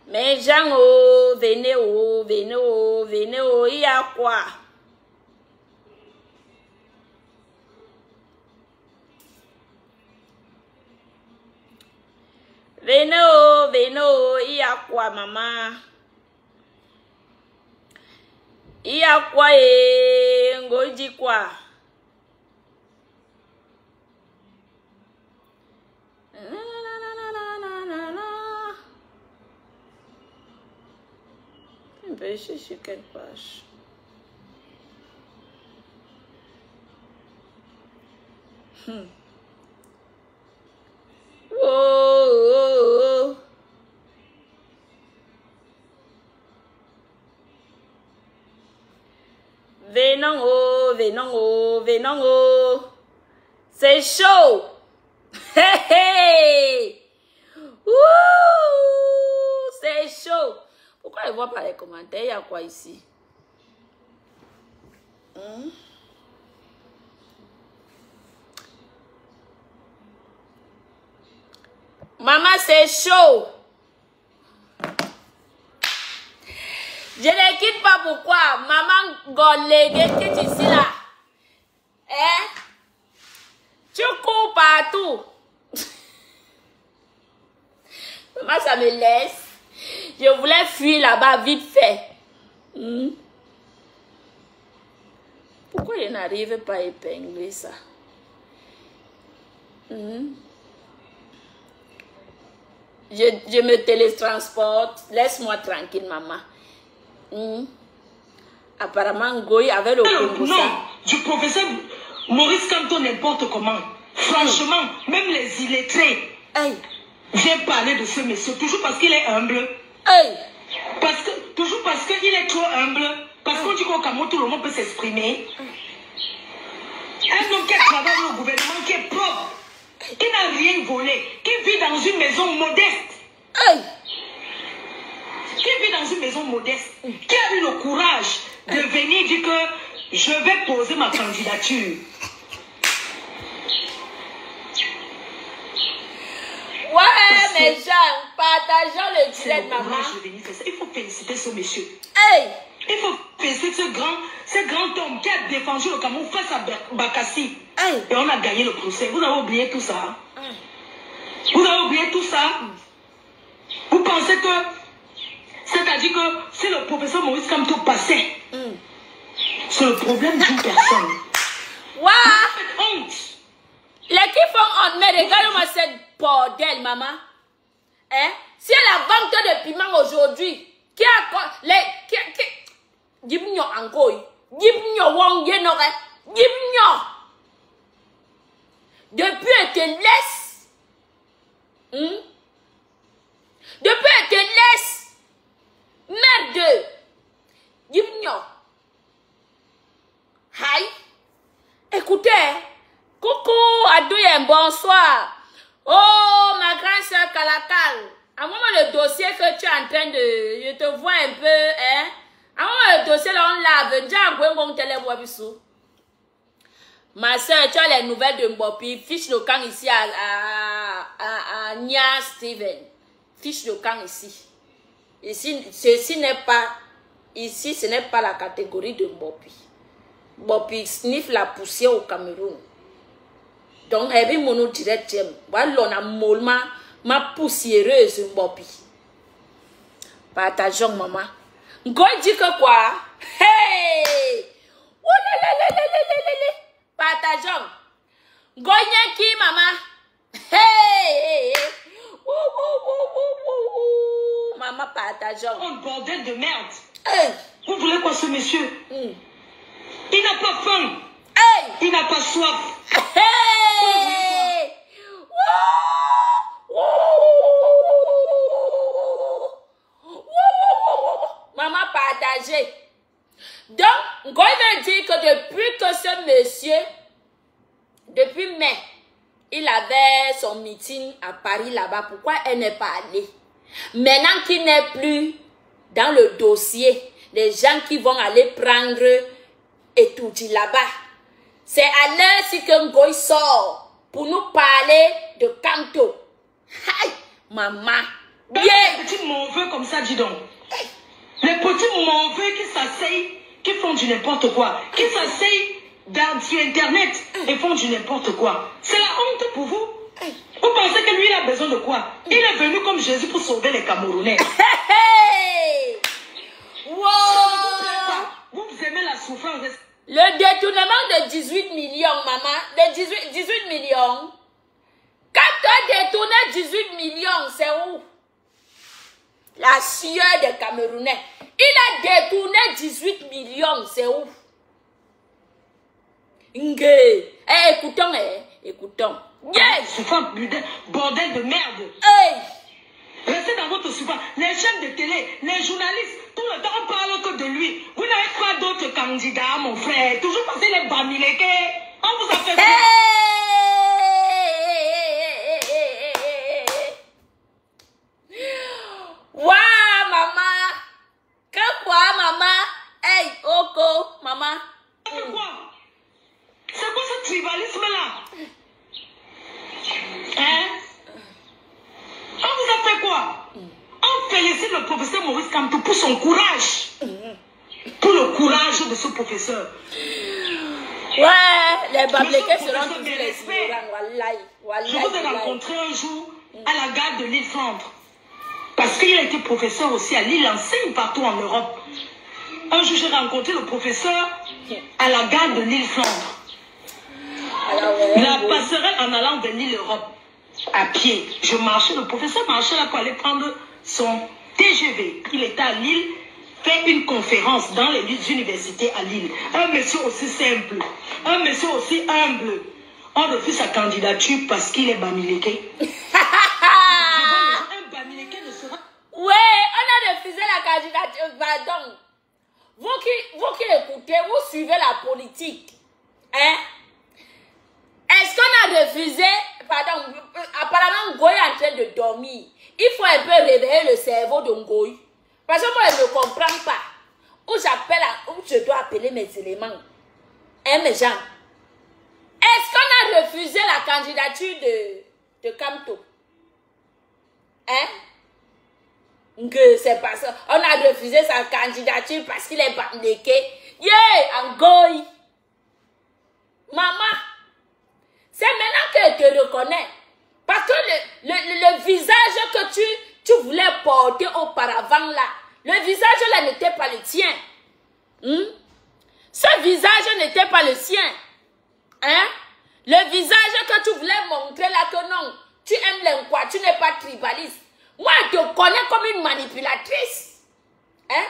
Mais gens, oh, venez, oh, venez, oh, venez, oh, il y a quoi? Venez, oh, il y a quoi, maman? Il y a quoi, ngo dit quoi? Je suis sur quelle page? Oh, oh, oh. Venons, oh, venons, oh, venons, oh. C'est chaud. Hey, hey. C'est chaud. Pourquoi je ne vois pas les commentaires? Il y a quoi ici? Maman, c'est chaud. Je ne quitte pas pourquoi. Maman Golégué quitte ici là. Hein? Tu cours partout. Maman, ça me laisse. Je voulais fuir là-bas vite fait. Pourquoi je n'arrive pas à épingler ça? Je me télétransporte. Laisse-moi tranquille, maman. Apparemment, Goy avait le Congo. Non, du professeur Maurice Kamto n'importe comment. Franchement, même les illettrés viennent parler de ce monsieur, toujours parce qu'il est humble. Toujours parce qu'il est trop humble. Parce qu'on dit qu'au Cameroun, tout le monde peut s'exprimer. Un homme qui travaille au gouvernement, qui est propre, qui n'a rien volé, qui vit dans une maison modeste. Qui vit dans une maison modeste, qui a eu le courage de venir dire que je vais poser ma candidature. Ouais, mes gens, partageons le direct, maman. Il faut féliciter ce monsieur. Hey! Il faut féliciter ce grand homme qui a défendu le Cameroun face à Bakassi. Hey! Et on a gagné le procès. Vous avez oublié tout ça? Vous avez oublié tout ça? Vous pensez que... C'est-à-dire que si le professeur Maurice Kamto passait, c'est le problème d'une personne. Ouais! Honte! Les qui font honte, mais regarde-moi cette bordel, maman. Hein? Si elle a vente de piment aujourd'hui, qui a... Dis-moi encore. Dis-moi wong yenore. Dis-moi. Depuis elle te laisse. Depuis elle te laisse. Merde. Dis-moi. Hi. Écoutez. Coucou, Adouyen, bonsoir. Oh, ma grande soeur Kalakal. À moi, le dossier que tu es en train de... Je te vois un peu, hein? À moi, le dossier, là, on lave. Ma soeur, tu as les nouvelles de Mbopi. Fiche le camp ici à Nia Steven. Fiche le camp ici. Ici, ceci n'est pas... Ici, ce n'est pas la catégorie de Mbopi. Mbopi sniffe la poussière au Cameroun. Donc, elle est mon direct. Voilà, on a mollement ma poussiéreuse Mbopi. Partageons, maman. Ngoy dit que quoi? Hey! Partageons. Ngoy qui, maman? Hey! Maman, partageons. Oh, bordel de merde. Hey! Vous voulez quoi, ce monsieur? Il n'a pas faim. Hey! Il n'a pas soif. Hey! Maman partagez. Donc, Ngoy veut dire que depuis que ce monsieur, depuis mai, il avait son meeting à Paris là-bas, pourquoi elle n'est pas allée? Maintenant qu'il n'est plus dans le dossier des gens qui vont aller prendre Etuji là-bas. C'est à l'heure que Ngoy sort pour nous parler de Kamto. Aïe, maman. Bien. Les petits mauvais comme ça, dis donc. Les petits mauvais qui s'asseyent, qui font du n'importe quoi. Qui s'asseyent sur Internet et font du n'importe quoi. C'est la honte pour vous. Vous pensez que lui, il a besoin de quoi? Il est venu comme Jésus pour sauver les Camerounais. Wow. Vous aimez la souffrance. Le détournement de 18 millions, maman. De 18 millions. Quand tu as détourné 18 millions, c'est où? La sueur des Camerounais. Il a détourné 18 millions, c'est où? Écoutons, écoutons. Yes! Bordel de merde. Hey! Restez dans votre souffrance. Les chaînes de télé, les journalistes, tout le temps on parle que de lui. Vous n'avez pas d'autres candidats, mon frère. Toujours passer les bamilekés. On vous a fait hey! Waouh, maman! Que quoi, maman? Hey, Oko, maman. C'est quoi? C'est quoi ce tribalisme-là? Hein? On vous a fait quoi? On félicite le professeur Maurice Kamto pour son courage. Pour le courage de ce professeur. Ouais, les bablékés seront tous les ignorants. Je vous ai rencontré un jour à la gare de l'île Flandre. Parce qu'il a été professeur aussi à Lille, il enseigne partout en Europe. Un jour, j'ai rencontré le professeur à la gare de l'île Flandre. La passerelle en allant de l'île Europe. À pied. Je marchais, le professeur marchait là pour aller prendre son TGV. Il était à Lille, fait une conférence dans les universités à Lille. Un monsieur aussi simple, un monsieur aussi humble. On refuse sa candidature parce qu'il est bamiléké. Un bamiléké ne sera... Ouais, on a refusé la candidature. Pardon. Vous qui écoutez, vous suivez la politique. Hein? Est-ce qu'on a refusé? Pardon, apparemment Ngoy est en train de dormir. Il faut un peu réveiller le cerveau de Ngoy. Parce que moi, je ne comprends pas. Où je dois appeler mes éléments. Hein, mes gens? Est-ce qu'on a refusé la candidature de Kamto? Hein? Que c'est pas ça. On a refusé sa candidature parce qu'il est bandéqué. Yeah, Ngoy. Maman. C'est maintenant qu'elle te reconnaît. Parce que le visage que tu voulais porter auparavant là, le visage là n'était pas le tien. Ce visage n'était pas le sien. Hein? Le visage que tu voulais montrer là que non, tu aimes l'inquoi, tu n'es pas tribaliste. Moi, je te connais comme une manipulatrice. Hein?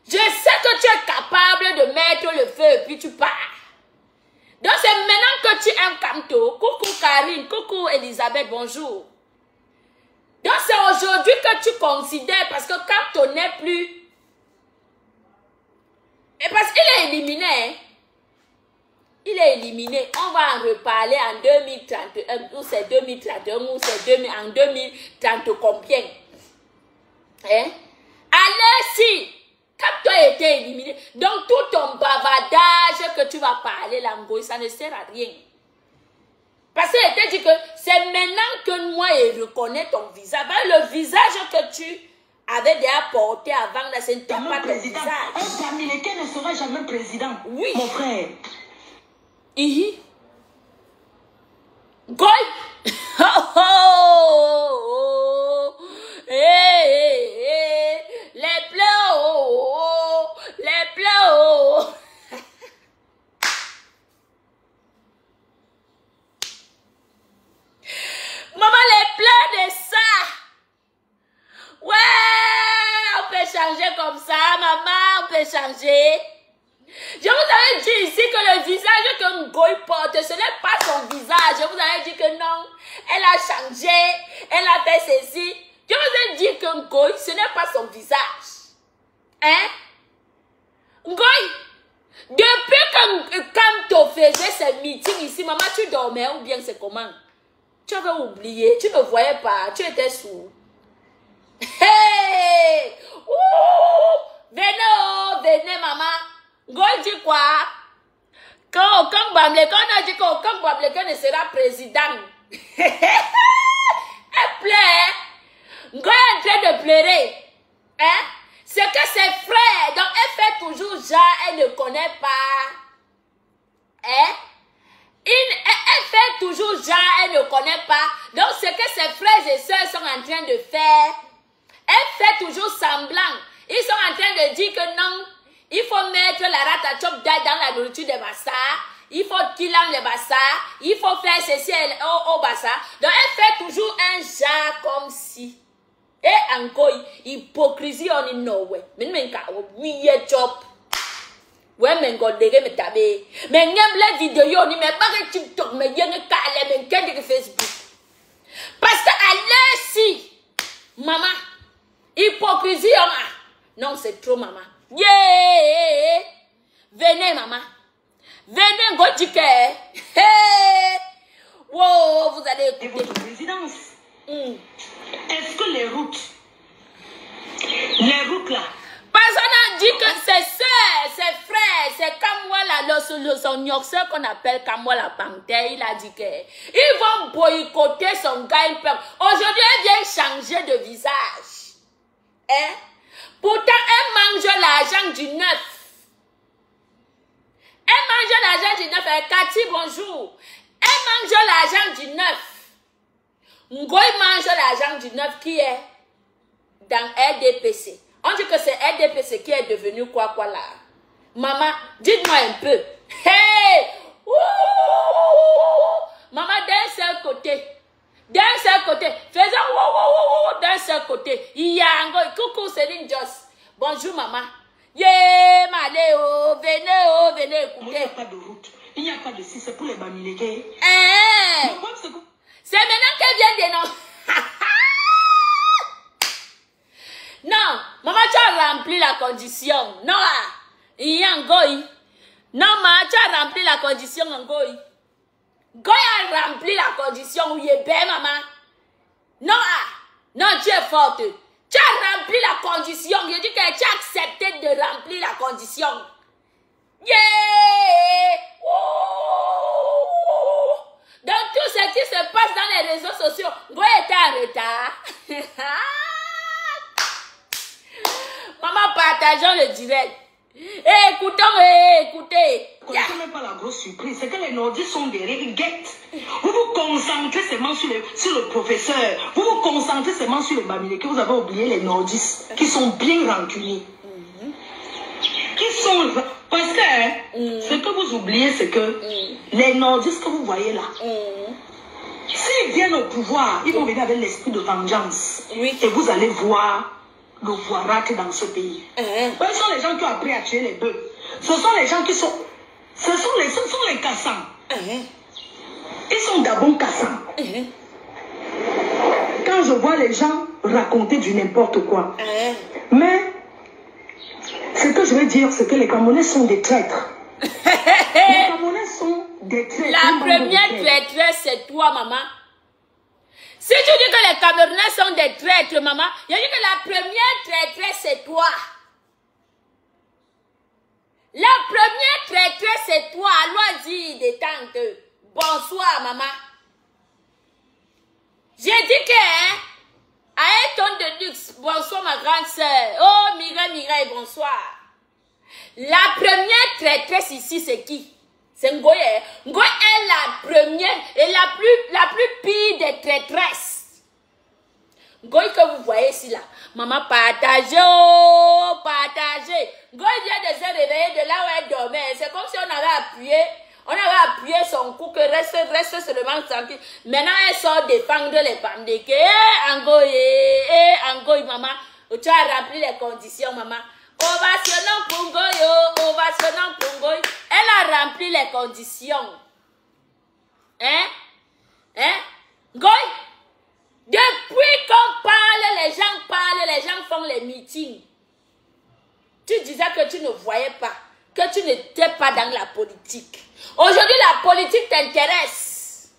Je sais que tu es capable de mettre le feu et puis tu pars. Donc c'est maintenant que tu aimes Kamto. Coucou Karine, coucou Elisabeth, bonjour. Donc c'est aujourd'hui que tu considères, parce que Kamto n'est plus... Et parce qu'il est éliminé. Hein? Il est éliminé. On va en reparler en 2031, ou c'est 2031, ou c'est en 2030 combien. Hein? Alors si... Kamto a été éliminé. Donc, tout ton bavardage que tu vas parler, là, Ngoy, ça ne sert à rien. Parce qu'il était dit que c'est maintenant que moi, je reconnais ton visage. Le visage que tu avais déjà porté avant, là, ce n'était pas ton visage. Un bamiléké ne sera jamais président. Oui. Mon frère. Ngoy. Oh, oh, oh. Hey, les pleurs, les pleurs. Maman, les pleurs de ça. Ouais, on peut changer comme ça, maman, on peut changer. Je vous avais dit ici que le visage que Ngoy porte, ce n'est pas son visage. Je vous avais dit que non, elle a changé, elle a fait ceci. Je vous ai dit que Ngoy, ce n'est pas son visage. Hein? Ngoy, depuis que Kamto faisait ses meetings ici, maman, tu dormais ou bien c'est comment? Tu avais oublié, tu ne voyais pas, tu étais sourd. Hey! Ouh! Bamleka, on a dit qu'aucun Bamleka ne sera président. Elle pleure. Ngoy est en train de pleurer. Hein? C'est que ses frères, donc elle fait toujours genre, elle ne connaît pas. Hein? Elle fait toujours genre, elle ne connaît pas. Donc ce que ses frères et sœurs sont en train de faire, elle fait toujours semblant. Ils sont en train de dire que non, il faut mettre la ratachop dans la nourriture des bassards. Il faut qu'il aime les bassards. Il faut faire ceci au bassard. Donc elle fait toujours un genre comme si. Et encore, hypocrisie on est nowhere. Mais oui, job. Ouais, mais godere me tabe. Mais n'aime les vidéos ni mais pas que TikTok mais y'en a qu'à les mais qu'est-ce que Facebook. Parce que à l'heure si, maman, hypocrisie on a. Non, c'est trop maman. Yeah, venez maman, venez godike. Hey, wow, vous allez écouter. Et votre présidence. Est-ce que les routes là, parce qu'on a dit que ses soeurs, ses frères, c'est Kamwala, son yoxeur qu'on appelle Kamwala Panthère, il a dit qu'ils vont boycotter son gagne-pain. Aujourd'hui, elle vient changer de visage. Hein? Pourtant, elle mange l'argent du neuf. Elle mange l'argent du neuf. Cathy, bonjour. Elle mange l'argent du neuf. Ngoy mange l'argent du neuf qui est dans RDPC. On dit que c'est RDPC qui est devenu quoi là. Maman, dites-moi un peu. Hey! Ouh! Maman, d'un seul côté. D'un seul côté. Faisons d'un seul côté. Il y a un gars. Coucou, Céline Joss. Bonjour, maman. Yeah, maléo. Venez, venez écouter. Il n'y a pas de route. Il n'y a pas de si, c'est pour les bamilekés. C'est maintenant qu'elle vient dénoncer. Non, maman, tu as rempli la condition. Non, il y a un goy. Non, maman, tu as rempli la condition, un goy. Goy a rempli la condition où il est bien, maman. Non, non, tu es forte. Tu as rempli la condition. Je dis que tu as accepté de remplir la condition. Yeah! Dans tout ce qui se passe dans les réseaux sociaux, Goy était en retard. Maman, partageons le direct. Écoutons, écoutez. Vous ne connaissez même pas la grosse surprise. C'est que les nordistes sont derrière. Ils guettent. Vous vous concentrez seulement sur le professeur. Vous vous concentrez seulement sur les bamilekés. Vous avez oublié les nordistes qui sont bien rancuniers. Qui sont... Parce que ce que vous oubliez, c'est que les nordistes que vous voyez là, s'ils viennent au pouvoir, ils vont venir avec l'esprit de vengeance. Oui. Et vous allez voir le voirate dans ce pays. Ce sont les gens qui ont appris à tuer les bœufs. Ce sont les gens qui sont... Ce sont les cassants. Ils sont d'abord cassants. Quand je vois les gens raconter du n'importe quoi. Mais ce que je veux dire, c'est que les Camerounais sont des traîtres. Les Camerounais sont des traîtres. La première traîtresse, c'est toi, maman. Si tu dis que les Camerounais sont des traîtres, maman, je dis que la première traîtresse, c'est toi. La première traîtresse, c'est toi. Loisir, détente. Bonsoir, maman. J'ai dit que, à un ton de luxe, bonsoir, ma grande sœur. Oh, Mireille, bonsoir. La première traîtresse ici, c'est qui? C'est Ngoye. Ngoye est la première et la plus pire des traîtresses. Ngoye que vous voyez ici là. Maman, partagez, oh, partagez. Ngoye vient de se réveiller de là où elle dormait. C'est comme si on avait appuyé son cou que reste seulement tranquille. Maintenant, elle sort défendre les Bamilekés. Ngoye, maman, tu as rempli les conditions, maman. Ovationnant pour Ngoye, ovationnant pour Ngoye. Elle a rempli les conditions. Ngoye, depuis qu'on parle, les gens font les meetings. Tu disais que tu ne voyais pas, que tu n'étais pas dans la politique. Aujourd'hui, la politique t'intéresse.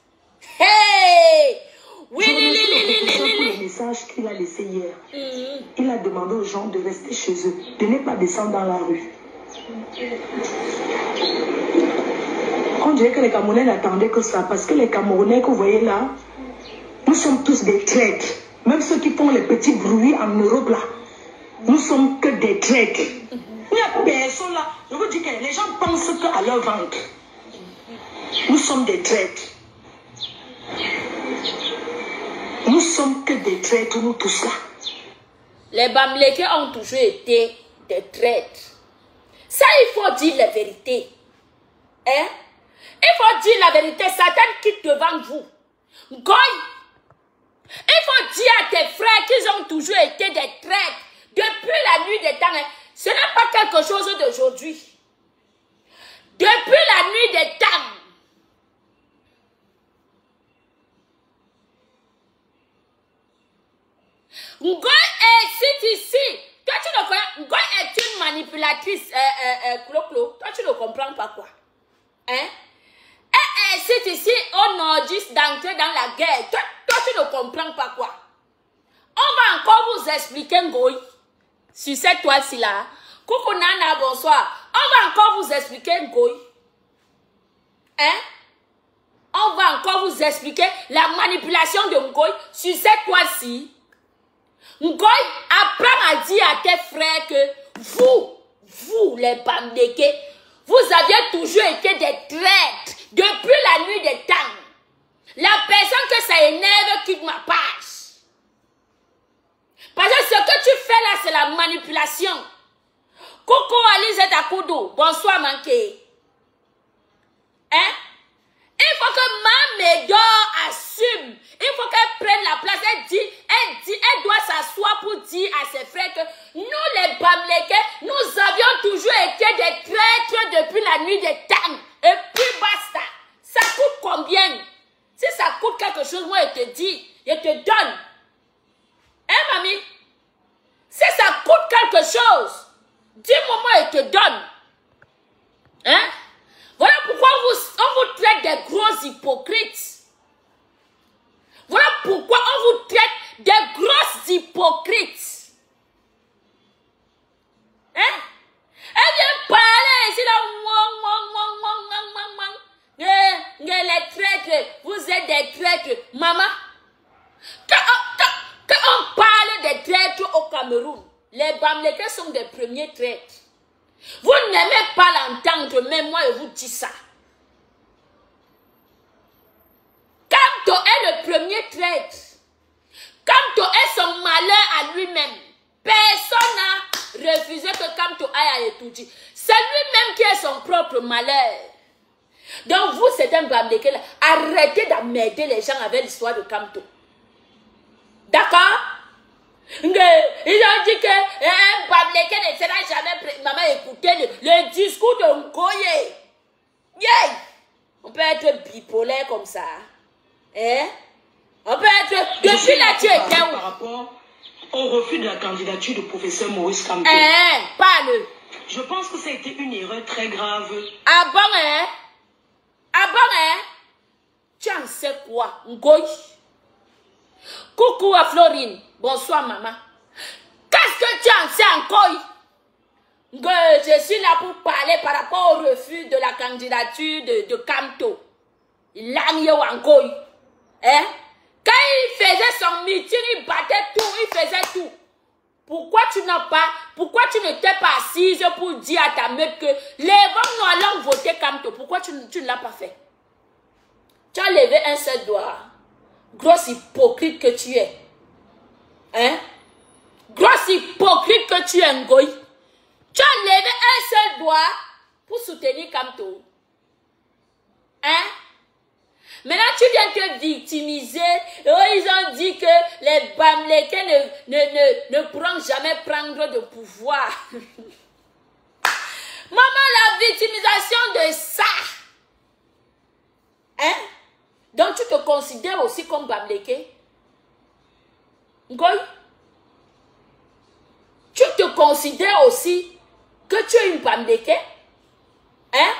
Hey! Oui, le message qu'il a laissé hier. Il a demandé aux gens de rester chez eux, de ne pas descendre dans la rue. On dirait que les Camerounais n'attendaient que ça. Parce que les Camerounais que vous voyez là, nous sommes tous des traîtres. Même ceux qui font les petits bruits en Europe là, nous sommes que des traîtres. Il n'y a personne là. Je vous dis que les gens pensent qu'à leur ventre. Nous sommes des traîtres. Nous sommes que des traîtres, nous tous là. Les Bamileke ont toujours été des traîtres. Ça, il faut dire la vérité. Hein? Il faut dire la vérité. Satan quitte devant vous. Goy. Il faut dire à tes frères qu'ils ont toujours été des traîtres. Depuis la nuit des temps. Hein? Ce n'est pas quelque chose d'aujourd'hui. Depuis la nuit des temps. Ngoy est ici. Toi, tu ne connais. Ngoy est une manipulatrice. Clo-clo. Toi, tu ne comprends pas quoi. Hein? C'est ici au nordiste d'entrer dans la guerre. Toi, tu ne comprends pas quoi. On va encore vous expliquer Ngoy. Sur cette toile-ci là. Coucou Nana, bonsoir. On va encore vous expliquer Ngoy. Hein? On va encore vous expliquer la manipulation de Ngoy sur cette toile-ci. Ngoy apprend à dire à tes frères que vous les Bamileke, vous aviez toujours été des traîtres depuis la nuit des temps. La personne que ça énerve quitte ma page. Parce que ce que tu fais là, c'est la manipulation. Coucou Alizette Akoudou, bonsoir Manké. Hein? Il faut que ma médor assume. Il faut qu'elle prenne la place. Elle doit s'asseoir pour dire à ses frères que nous les Bamileke, nous avions toujours été des traîtres depuis la nuit des temps. Et puis basta. Ça coûte combien? Si ça coûte quelque chose, moi je te dis, je te donne. Hein mamie? Si ça coûte quelque chose, dis-moi, moi je te donne. Hein? Voilà pourquoi on vous traite des gros hypocrites. Voilà pourquoi on vous traite des grosses hypocrites. Hein? Elle vient parler ici là. Les traîtres, vous êtes des traîtres. Maman, quand on parle des traîtres au Cameroun, les Bamileke sont des premiers traîtres. Vous n'aimez pas l'entendre, mais moi je vous dis ça. Kamto est le premier traître. Kamto est son malheur à lui-même. Personne n'a refusé que Kamto aille à Etouti. C'est lui-même qui est son propre malheur. Donc vous, c'est un Bamileke là. Arrêtez d'emmerder les gens avec l'histoire de Kamto. D'accord? Ils ont dit que un Bamileke ne sera jamais prêt. Maman, écoutez le discours de Ngoye. Yeah. On peut être bipolaire comme ça. Hein? On peut être... Depuis là, tu étais où? Par rapport au refus de la candidature du professeur Maurice Kamto. Parle. Je pense que ça a été une erreur très grave. Ah bon, hein? Ah bon, hein? Tu en sais quoi, Ngoy? Coucou à Florine. Bonsoir, maman. Qu'est-ce que tu en sais encore? Je suis là pour parler par rapport au refus de la candidature de Kamto. Il a mis au Ngoy. Hein? Quand il faisait son meeting, il battait tout, il faisait tout. Pourquoi tu ne t'es pas assise pour dire à ta meute que les femmes nous allons voter Kamto? Pourquoi tu ne l'as pas fait? Tu as levé un seul doigt. Grosse hypocrite que tu es. Hein? Grosse hypocrite que tu es, Ngoy. Tu as levé un seul doigt pour soutenir Kamto. Hein? Maintenant, tu viens te victimiser. Oh, ils ont dit que les Bamileke ne pourront jamais prendre de pouvoir. Maman, la victimisation de ça. Hein? Donc, tu te considères aussi comme Bamileke? Ngoy? Tu te considères aussi que tu es une Bamileke? Hein?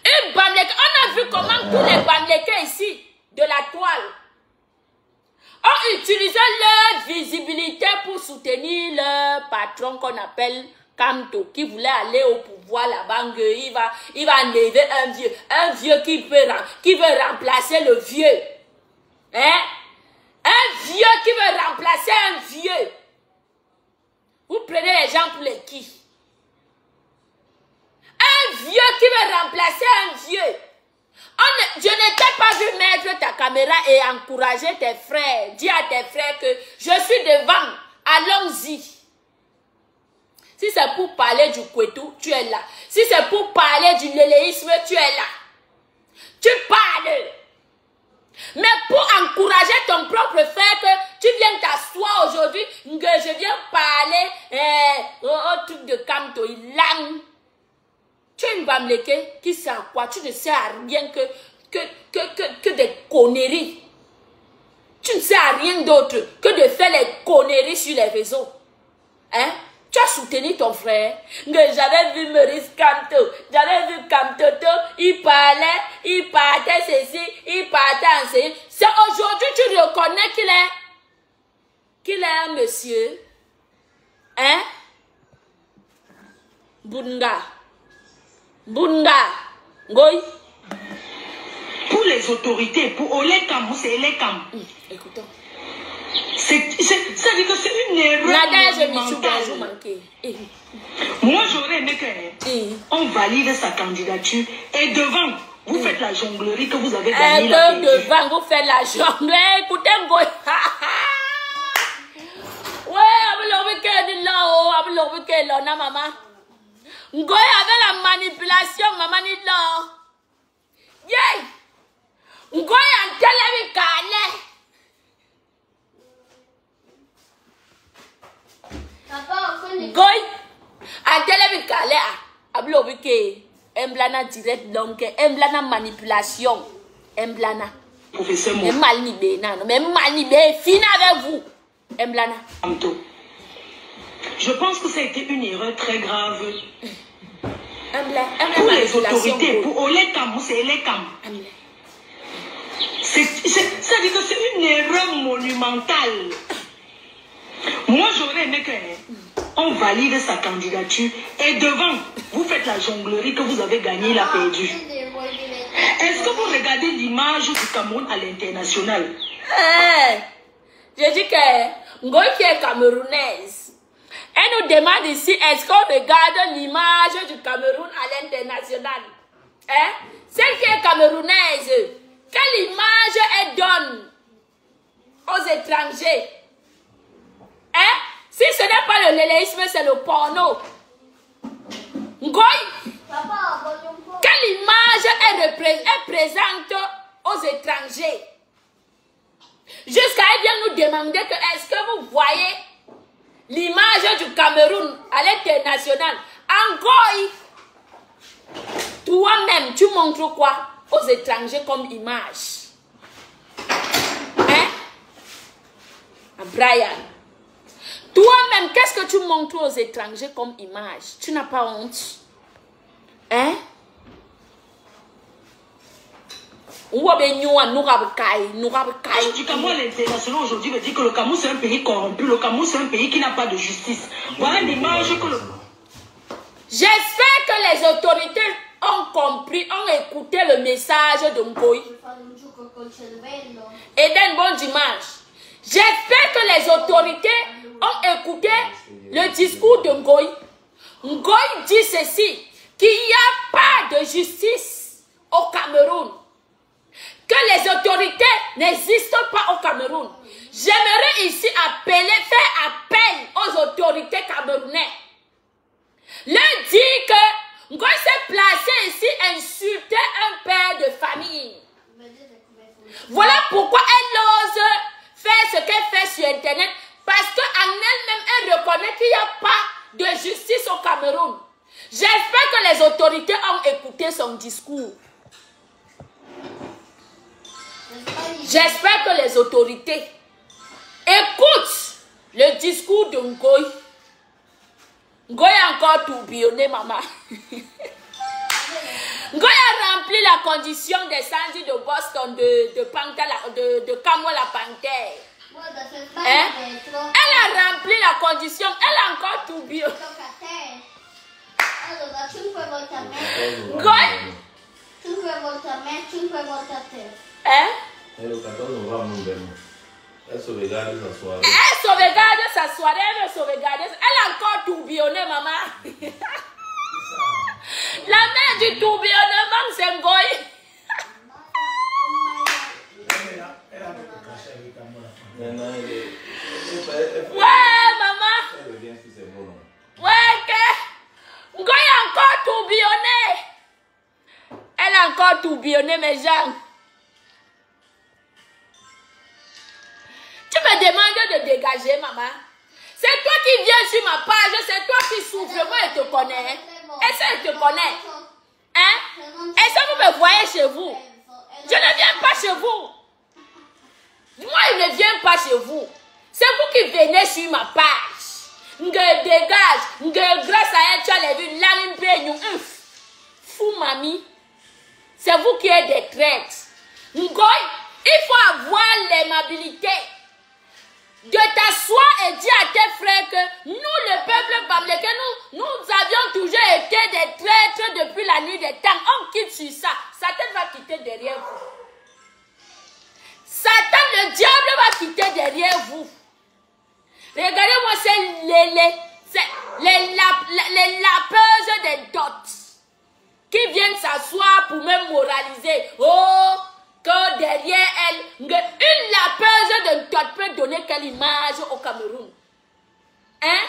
Une Bamileke, on a vu comment tous les Bamileke ici, de la toile, ont utilisé leur visibilité pour soutenir leur patron qu'on appelle Kamto, qui voulait aller au pouvoir là-bas, il va enlever un vieux qui veut remplacer le vieux. Hein? Un vieux qui veut remplacer un vieux. Vous prenez les gens pour les qui? Un vieux qui veut remplacer un vieux. Je ne t'ai pas vu mettre ta caméra et encourager tes frères. Dis à tes frères que je suis devant. Allons-y. Si c'est pour parler du Kwetu, tu es là. Si c'est pour parler du léléisme, tu es là. Tu parles. Mais pour encourager ton propre frère que tu viens t'asseoir aujourd'hui, que je viens parler au truc de Kamto, Ilang. Tu es une Bamleke qui sait à quoi? Tu ne sais à rien que des conneries. Tu ne sais à rien d'autre que de faire les conneries sur les réseaux. Hein? Tu as soutenu ton frère. J'avais vu Maurice Kamto. J'avais vu Kamto. Il partait ceci, il partait enseigner. C'est aujourd'hui que tu reconnais qu'il est un monsieur. Hein? Bunga. Goy. Pour les autorités, pour Olekam, c'est Olekam. Écoutons. Ça dit que c'est une erreur monumentale. Moi, j'aurais aimé qu'on valide sa candidature et devant, vous faites la jonglerie que vous avez gagnée. Devant, vous faites la jonglerie. Écoutez, Goy. Ouais, maman. Ngoy avec la manipulation, maman dit non. Yeah! Ngoy en télé calé. Ngoy en télé calé. Ablo bike. Emblana direct donc emblana manipulation. Emblana. Professeur Mo. Mais malnibé non, mais malnibé fini avec vous. Emblana. Je pense que ça a été une erreur très grave. Pour les autorités, pour Olekam, c'est Olekam. Ça dit que c'est une erreur monumentale. Moi, j'aurais aimé qu'on valide sa candidature et devant, vous faites la jonglerie que vous avez gagnée, il a perdu. Est-ce que vous regardez l'image du Cameroun à l'international? Je dis que Ngoy qui est camerounaise. Elle nous demande ici, est-ce qu'on regarde l'image du Cameroun à l'international? Hein? Celle qui est camerounaise, quelle image elle donne aux étrangers? Hein? Si ce n'est pas le léléisme, c'est le porno. Ngoy, quelle image elle présente aux étrangers? Jusqu'à elle vient nous demander que est-ce que vous voyez l'image du Cameroun à l'international? Ngoy, toi-même, tu montres quoi aux étrangers comme image? Hein? Brian, toi-même, qu'est-ce que tu montres aux étrangers comme image? Tu n'as pas honte? Hein? Du Cameroun à l'international aujourd'hui veut dire que le Cameroun c'est un pays corrompu, le Cameroun c'est un pays qui n'a pas de justice. Voilà l'image que le... J'espère que les autorités ont compris, ont écouté le message de Ngoy. Eden, bon dimanche. J'espère que les autorités ont écouté le discours de Ngoy. Ngoy dit ceci, qu'il n'y a pas de justice au Cameroun. Que les autorités n'existent pas au Cameroun. J'aimerais ici faire appel aux autorités camerounaises. Leur dire que Ngoy s'est placé ici insulter un père de famille. Voilà pourquoi elle ose faire ce qu'elle fait sur Internet. Parce qu'en elle-même, elle reconnaît qu'il n'y a pas de justice au Cameroun. J'espère que les autorités ont écouté son discours. J'espère que les autorités écoutent le discours de Ngoy. Ngoy a encore tourbillonné, maman. Ngoy a rempli la condition des samedis de Boston, de Camo la Panthère. Hein? Elle a rempli la condition, elle a encore tourbillonné. Hein? Et le 14 novembre, elle sauvegarde sa soirée. Elle sauvegarde sa soirée, elle veut sauvegarder. Elle a encore tourbillonné, maman. La mère du tourbillonnement, c'est Ngoy. Ouais, maman. Ouais, que Ngoy a encore tourbillonné. Elle a encore tourbillonné, mes gens. Tu me demandes de dégager, maman. C'est toi qui viens sur ma page, c'est toi qui souffres. Moi, je te connais. Est-ce que je te connais? Hein? Est-ce que vous me voyez chez vous? Je ne viens pas chez vous. Moi, je ne viens pas chez vous. C'est vous qui venez sur ma page. Nge dégage. Nge grâce à elle, tu as les vues. Fou, mamie. C'est vous qui êtes des traîtres. Ngoy, il faut avoir l'aimabilité de t'asseoir et dire à tes frères que nous, le peuple bamléké, nous avions toujours été des traîtres depuis la nuit des temps. On quitte sur ça. Satan va quitter derrière vous. Satan, le diable, va quitter derrière vous. Regardez-moi, c'est les lapeuses des dots qui viennent s'asseoir pour me moraliser. Oh, que derrière elle, une lapeuse de dot peut donner quelle image au Cameroun? Hein?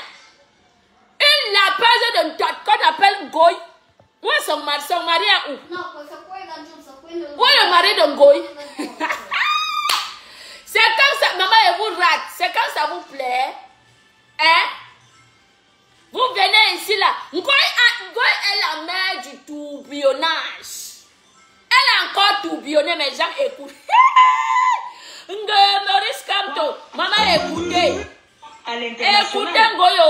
Une lapeuse de dot qu'on appelle Ngoy. Où est son mari? Son mari est où? Où est le mari de Ngoy? C'est comme ça, maman, elle vous rate. C'est comme ça vous plaît. Hein? Vous venez ici là. Ngoy est la mère du tourbillonnage. Elle a encore tourbillonné, mes gens écoutent. Maurice Kamto, maman écoutez. Écoutez Ngoyo,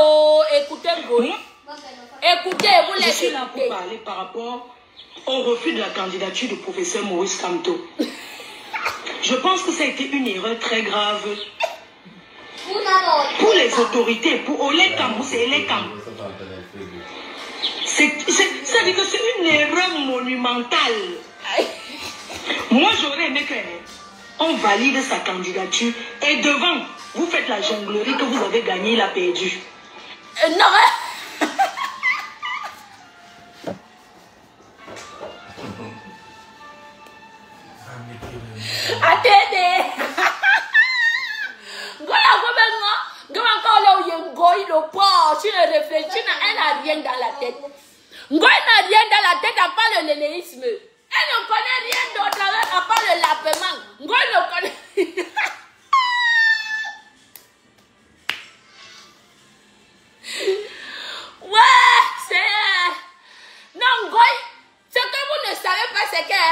écoutez Ngoy. Écoutez, vous laissez. Je suis là pour parler par rapport au refus de la candidature du professeur Maurice Kamto. Je pense que ça a été une erreur très grave pour les autorités, pour Olé Kamou, c'est Olé Kamou. C'est-à-dire que c'est une erreur monumentale. Moi, j'aurais aimé qu'on valide sa candidature et devant, vous faites la jonglerie que vous avez gagné, il a perdu. Non, attendez. Ngoy, le porc, tu ne réfléchis, elle n'a rien dans la tête. Ngoy n'a rien dans la tête à part le lénéisme. Elle ne connaît rien d'autre à part le lapement. Ngoy ne connaît. Ouais, c'est... Non, Ngoy, ce que vous ne savez pas, c'est que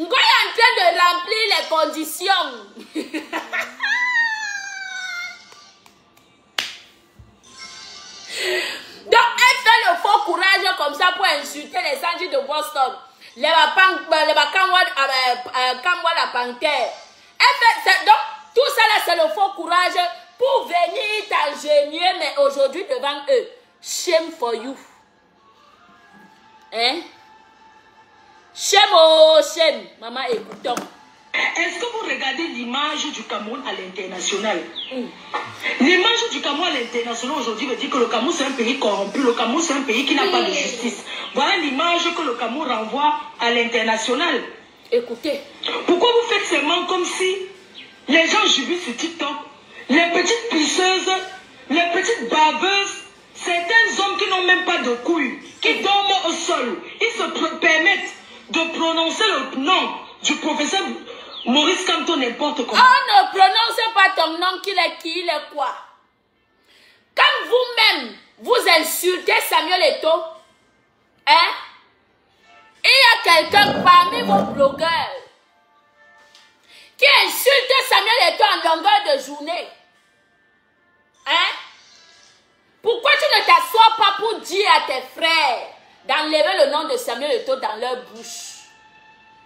Ngoy est en train de remplir les conditions. Donc, elle fait le faux courage comme ça pour insulter les Anges de Boston. Les Kamwa la panthère. Donc, tout ça là, c'est le faux courage pour venir t'ingénier, mais aujourd'hui devant eux. Shame for you. Hein? Shame, oh, shame. Maman, écoutons. Est-ce que vous regardez l'image du Cameroun à l'international? L'image du Cameroun à l'international aujourd'hui veut dire que le Cameroun c'est un pays corrompu, le Cameroun c'est un pays qui n'a pas de justice. Voilà l'image que le Cameroun renvoie à l'international. Écoutez. Pourquoi vous faites seulement comme si les gens jubilent sur TikTok, les petites pisseuses, les petites baveuses, certains hommes qui n'ont même pas de couilles, qui dorment au sol, ils se permettent de prononcer le nom du professeur Maurice Kamto n'importe comment. On ne prononce pas ton nom, qu'il est qui, il est quoi. Quand vous-même, vous insultez Samuel Eto'o, hein? Il y a quelqu'un parmi vos blogueurs qui insulte Samuel Eto'o en longueur de journée. Hein? Pourquoi tu ne t'assois pas pour dire à tes frères d'enlever le nom de Samuel Eto'o dans leur bouche?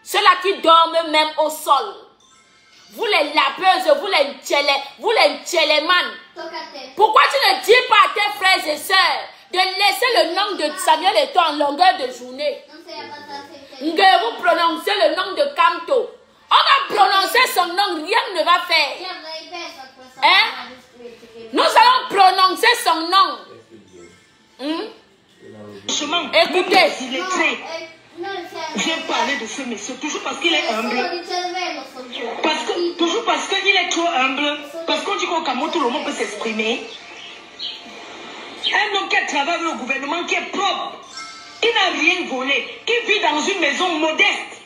Ceux-là qui dorment même au sol. Vous les lapeuses, vous les tchéléman. Pourquoi tu ne dis pas à tes frères et sœurs de laisser le nom de Samuel Eto'o en longueur de journée. Vous prononcez le nom de Kamto. On va prononcer son nom, rien ne va faire. Hein? Nous allons prononcer son nom. Écoutez. J'ai parlé de ce monsieur, toujours parce qu'il est humble. Toujours parce qu'il est trop humble. Parce qu'on dit qu'au Cameroun, tout le monde peut s'exprimer. Un homme qui travaille au gouvernement, qui est propre, qui n'a rien volé, qui vit dans une maison modeste.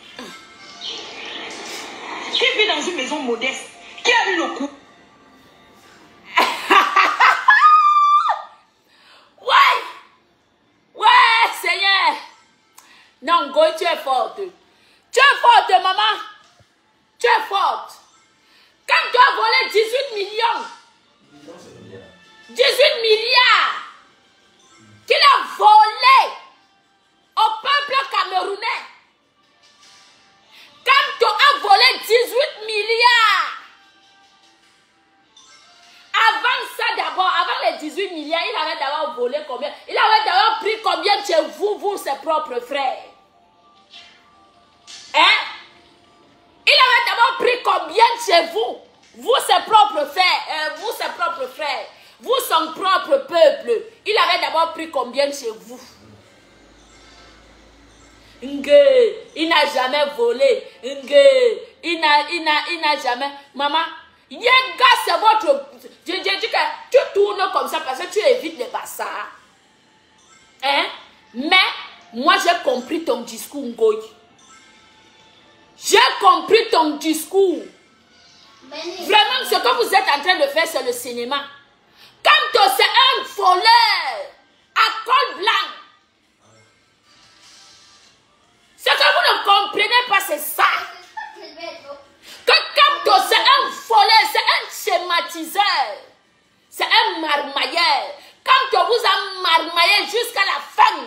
Qui vit dans une maison modeste, qui a eu le coup. Ouais, Seigneur. Non, Go, tu es forte. Tu es forte, maman. Tu es forte. Quand tu as volé 18 millions, 18 milliards, qu'il a volé au peuple camerounais. Quand tu as volé 18 milliards, avant ça d'abord, avant les 18 milliards, il avait d'abord volé combien? Il avait d'abord pris combien de chez vous, ses propres frères? Hein? Il avait d'abord pris combien de chez vous, ses propres frères, vous, son propre peuple. Il avait d'abord pris combien de chez vous? Il n'a jamais volé. Il n'a jamais... Maman, Yenga, c'est votre... Je dis que tu tournes comme ça parce que tu évites les bazars. Hein? Mais, moi, j'ai compris ton discours, Ngoy. J'ai compris ton discours. Vraiment, ce que vous êtes en train de faire, c'est le cinéma. Quand c'est un voleur à col blanc, ce que vous ne comprenez pas, c'est ça. Que quand c'est un voleur, c'est un schématiseur, c'est un marmailleur. Quand vous a marmaillé jusqu'à la fin,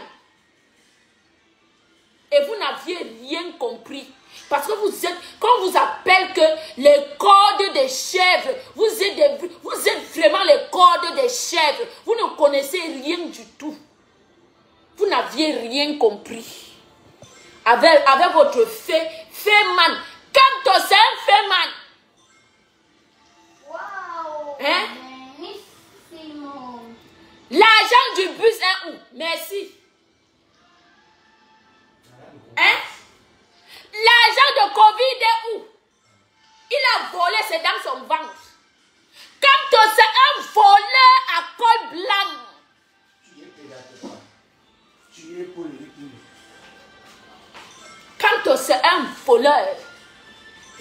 et vous n'aviez rien compris. Parce que vous êtes, quand on vous appelle que les cordes des chèvres, vous êtes vraiment les cordes des chèvres. Vous ne connaissez rien du tout. Vous n'aviez rien compris. Avec votre féman. Quand c'est un féman. Wow. Hein? Simon. L'argent du bus est où? Merci. Hein? L'argent de Covid est où? Il a volé, c'est dans son ventre. Quand c'est un voleur à col blanc. Quand c'est un voleur,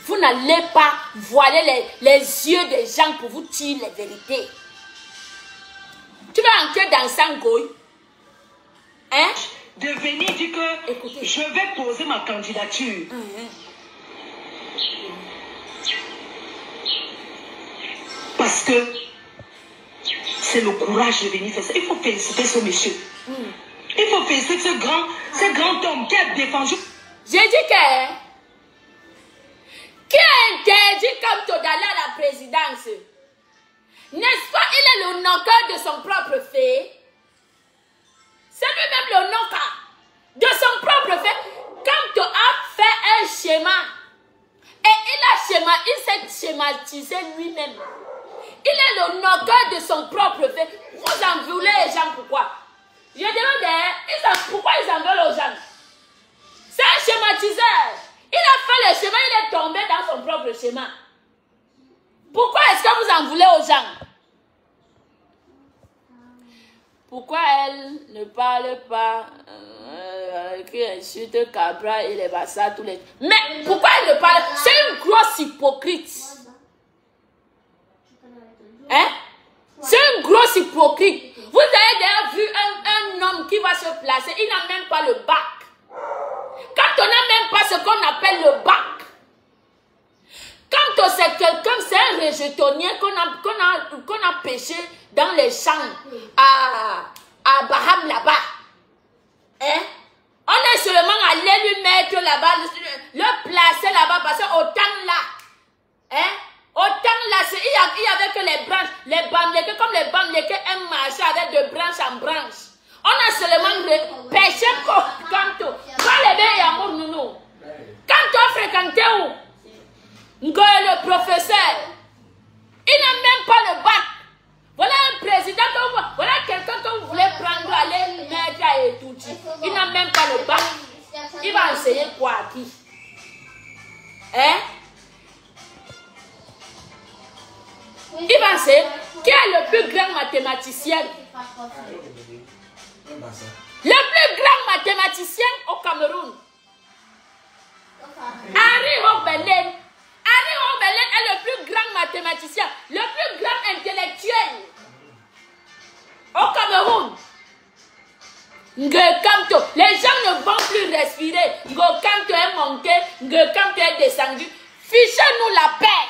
vous n'allez pas voiler les yeux des gens pour vous dire les vérités. Tu vas entrer dans Sangoy. Hein? De venir dire que écoutez, je vais poser ma candidature. Parce que c'est le courage de venir faire ça. Il faut féliciter ce monsieur. Il faut féliciter ce grand homme qui a défendu. J'ai dit que qui a interdit Kamto d'aller à la présidence? N'est-ce pas, il est le knocker de son propre fait? C'est lui-même le knocker de son propre fait. Kamto a fait un schéma. Et il s'est schématisé lui-même. Il est le knocker de son propre fait. Vous en voulez les gens, pourquoi? Je demande, pourquoi ils en veulent aux gens? C'est un schématiseur. Il a fait le schéma, il est tombé dans son propre schéma. Pourquoi est-ce que vous en voulez aux gens? Pourquoi elle ne parle pas qui insulte Cabra et les Bassa tous les... Mais pourquoi elle ne parle? C'est une grosse hypocrite. Hein? C'est une grosse hypocrite. Vous avez déjà vu un homme qui va se placer, il n'a même pas le bac. Quand on n'a même pas ce qu'on appelle le bac. Quand c'est quelqu'un, c'est un rejetonnier qu'on a pêché dans les champs à Baham là-bas. Hein? On est seulement allé lui mettre là-bas, le placer là-bas parce qu'autant là, hein? Autant là, il y avait que les branches, les bamlékés, comme les bamlékés aiment marcher avec de branche en branche. On a seulement pêché Kanto. Quand les bébés amour nous. Kanto a fréquenté où? Le professeur. Il n'a même pas le bac. Voilà un président, voilà quelqu'un que vous voulez prendre, aller mettre à Etouti. Il n'a même pas le bac. Il va enseigner quoi à qui? Hein? Il va enseigner. Qui est le plus grand mathématicien? Le plus grand mathématicien au Cameroun. Henri Obelen. Henri Obelen est le plus grand mathématicien, le plus grand intellectuel au Cameroun. Ngekanto, les gens ne vont plus respirer. Ngekanto est monté, Ngekanto est descendu. Fichez-nous la paix.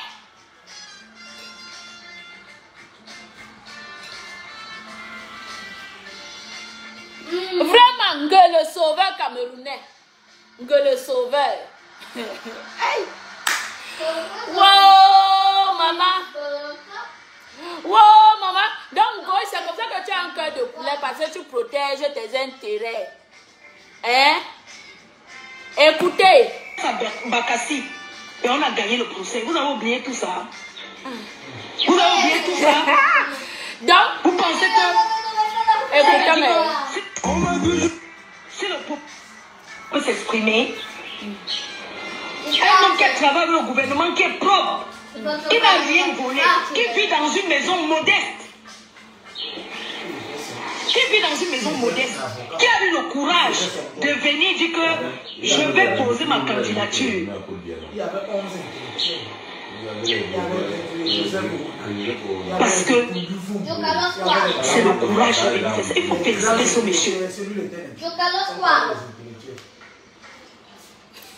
Vraiment, Nge le sauveur camerounais. Nge le sauveur. Hey. Wow, maman. Wow, maman. Donc, c'est comme ça que tu as un cœur de poulet parce que tu protèges tes intérêts. Hein? Écoutez. Bakassi. Et on a gagné le procès. Vous avez oublié tout ça? Vous avez oublié tout ça? Donc, vous pensez que... Écoutez, si le peuple peut s'exprimer, un homme qui travaille au gouvernement, qui est propre, qui n'a rien volé, qui vit dans une maison modeste, qui a eu le courage de venir dire que je vais poser ma candidature. Parce que c'est le courage de venir faire ça. Il faut féliciter ce monsieur.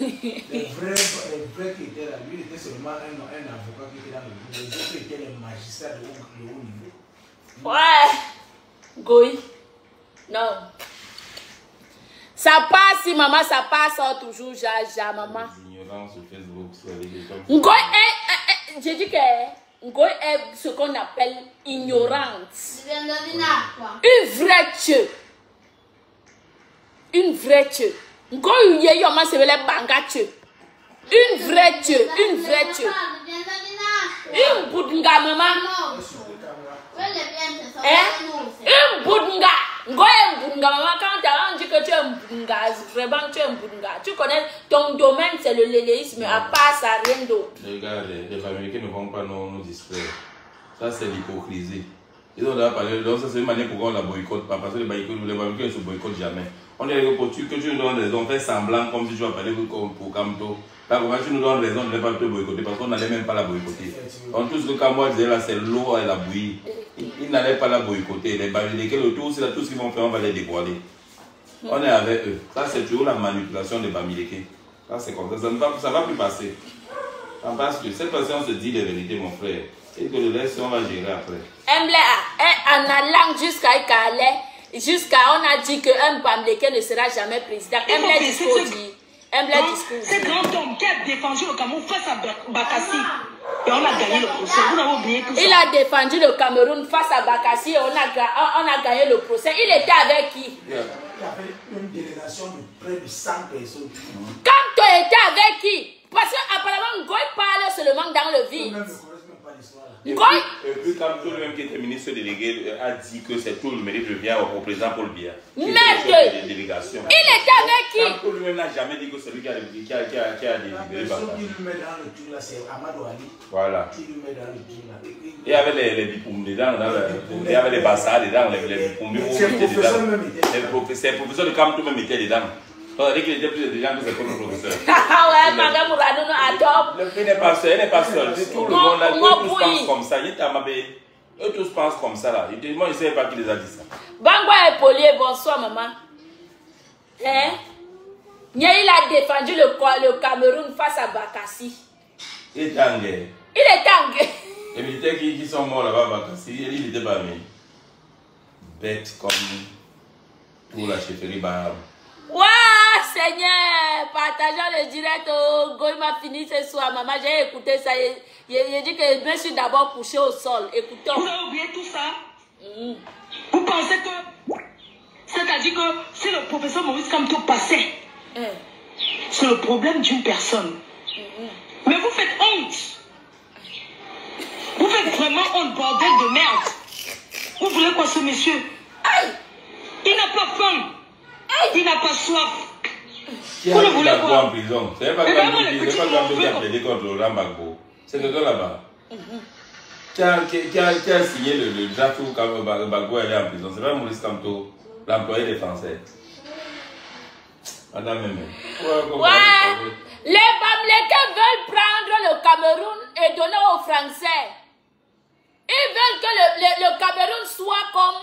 Les vrais qui étaient là, lui, il était seulement un avocat qui était là, les autres étaient les magistrats de haut niveau. Ouais, Goy. Non. Ça passe, maman, ça passe toujours, jaja, maman. Ngoy est, j'ai dit que Ngoy est ce qu'on appelle ignorante. Une vraie tue. Une vraie tue. Ngoy yé yoma se vele banga tue. Une vraie tue, une vraie tue. Une boudinga, maman. Une boudinga. Ngoy est boudinga, maman. Quand on dit que tu es un boudinga, vraiment tu es un boudinga. Tu connais ton domaine, c'est le léléisme. À part ça, rien d'autre. Regarde, les Américains ne vont pas nous distraire. Ça, c'est l'hypocrisie. Ils ont déjà parlé, donc ça c'est une manière pourquoi on la boycotte pas. Parce que les Américains ne se boycottent jamais. On est que tu nous donnes raison, on fait semblant comme si tu vas parler pour Kamto. Là, comment tu nous donnes raison de ne pas te boycotter parce qu'on n'allait même pas la boycotter. Donc tout ce que Kamwa disait là, c'est l'eau et la bouillie. Ils n'allaient pas la boycotter. Les Bamileke autour, c'est là tout ce qu'ils vont faire, on va les dévoiler. On est avec eux. Ça, c'est toujours la manipulation des Bamileke. Ça, c'est comme ça. Ça ne va plus passer. Parce que cette personne se dit les vérités, mon frère. Et que le reste, on va gérer après. En allant jusqu'à on a dit qu'un Bamileke ne sera jamais président. C'est grand homme qui a défendu le Cameroun face à Bakassi. Et on a gagné le procès. Vous avez oublié tout ça. Il a défendu le Cameroun face à Bakassi et on a gagné le procès. Il était avec qui? Il y avait une délégation de près de 100 personnes. Quand tu étais avec qui? Parce qu'apparemment, Ngoy parle seulement dans le vide. Et puis quand tout le même qui était ministre délégué a dit que c'est tout le mérite revient au président Paul Biya. Merde! Il était avec qui? Quand tout le même n'a jamais dit que c'est lui qui a délivré. Qui lui met dans le truc là, c'est Amadou Ali. Voilà. Qui lui met dans le truc là. Il y avait les bipoum dedans, il y avait les bassards dedans, les bipoum. C'est le professeur de Kamto même était dedans. Dès qu'il était plus intelligent que ses propres professeurs. Ah ouais, Madame Mouradono adopte. Il n'est pas seul, il n'est pas seul. Tout le monde là, eux tous pensent comme ça. Eux tous pensent comme ça là. Moi, je ne sais pas qui les a dit ça. Bangwa est poli, bonsoir maman. Hein? Il a défendu le Cameroun face à Bakassi. Il était en guerre. Il était en guerre. Les militaires qui sont morts là-bas, Bakassi, il n'était pas mis. Bête comme pour la chefferie Baham. Waouh, Seigneur, partageons le direct au Goy m'a fini ce soir, maman, j'ai écouté ça, j'ai dit que je me suis d'abord couché au sol, écoutons. Vous avez oublié tout ça? Vous pensez que C'est-à-dire que si le professeur Maurice Kamto passait, c'est le problème d'une personne. Mais vous faites honte. Vous faites vraiment honte, bordel de merde. Vous voulez quoi ce monsieur? Il n'a pas faim. Il n'a pas soif. Vous le voulez quoi en prison? C'est pas comme qui a plaidé contre Laurent Gbagbo. C'est quelqu'un là-bas. Qui a signé le draft où Gbagbo est en prison. C'est pas Maurice Kamto, l'employé des Français. Madame Mémé. Ouais. Les Bamileke veulent prendre le Cameroun et donner aux Français. Ils veulent que le Cameroun soit comme...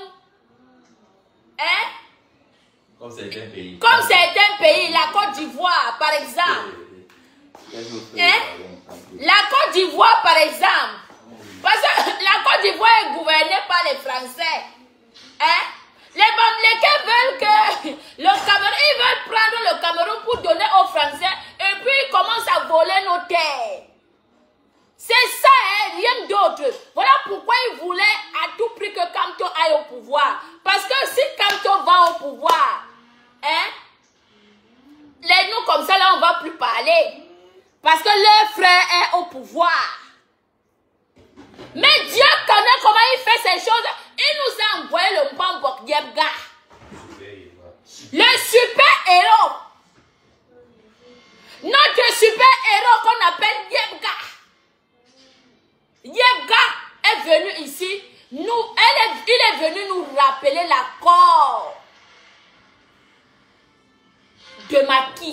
Hein? Comme certains pays. Comme certains pays, la Côte d'Ivoire, par exemple. Hein? La Côte d'Ivoire, par exemple. Parce que la Côte d'Ivoire est gouvernée par les Français. Hein? Les Bamileke veulent que le Cameroun, ils veulent prendre le Cameroun pour donner aux Français et puis ils commencent à voler nos terres. C'est ça, hein, rien d'autre. Voilà pourquoi ils voulaient à tout prix que Kamto aille au pouvoir. Parce que si Kamto va au pouvoir, hein, nous comme ça, là, on ne va plus parler. Parce que leur frère est au pouvoir. Mais Dieu connaît comment il fait ces choses. Il nous a envoyé le Mbambok Yebga. Le super-héros. Notre super-héros qu'on appelle Yebga. Yebga est venu ici. Il est venu nous rappeler l'accord de Macky.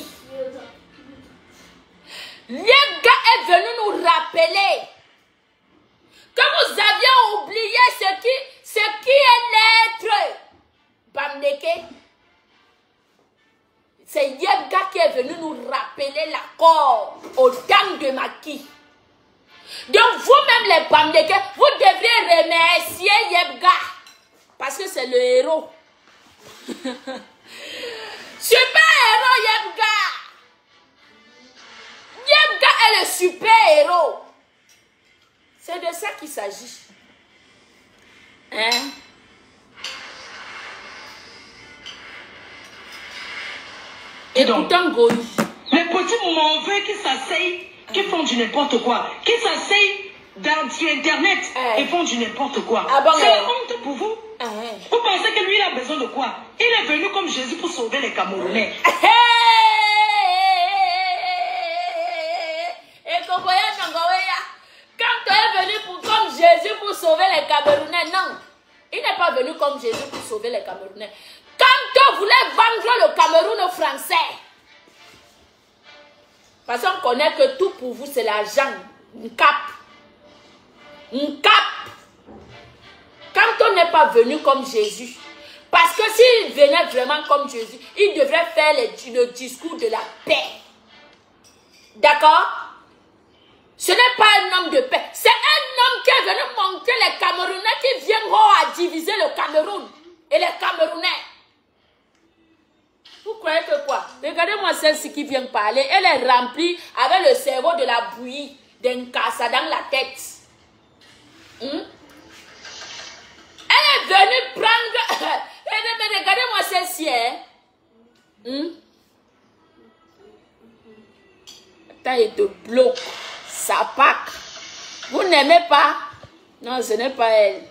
Yebga est venu nous rappeler que vous aviez oublié ce qui est l'être. Bamileke. C'est Yebga qui est venu nous rappeler l'accord au temps de Macky. Donc vous-même les Bamileke, vous devriez remercier Yebga. Parce que c'est le héros. Super-héros Yebga. Yebga est le super-héros. C'est de ça qu'il s'agit. Hein? Et donc, les petits mauvais qui s'asseyent, qui font du n'importe quoi, qui s'asseyent sur Internet et font du n'importe quoi. Ah bon, c'est la honte pour vous. Vous pensez que lui, il a besoin de quoi? Il est venu comme Jésus pour sauver les Camerounais. Quand tu es venu comme Jésus pour sauver les Camerounais, non. Il n'est pas venu comme Jésus pour sauver les Camerounais. Quand tu voulais vendre le Cameroun aux Français. Parce qu'on connaît que tout pour vous, c'est l'argent. Une cape. Une cape. Quand on n'est pas venu comme Jésus. Parce que s'il venait vraiment comme Jésus, il devrait faire le discours de la paix. D'accord? Ce n'est pas un homme de paix. C'est un homme qui est venu montrer les Camerounais qui viendront à diviser le Cameroun et les Camerounais. Vous croyez que quoi? Regardez-moi celle-ci qui vient parler. Elle est remplie avec le cerveau de la bouillie d'un cassa dans la tête. Elle est venue prendre... Regardez-moi celle-ci. Attends, il te bloque. Sa pack. Vous n'aimez pas? Non, ce n'est pas elle.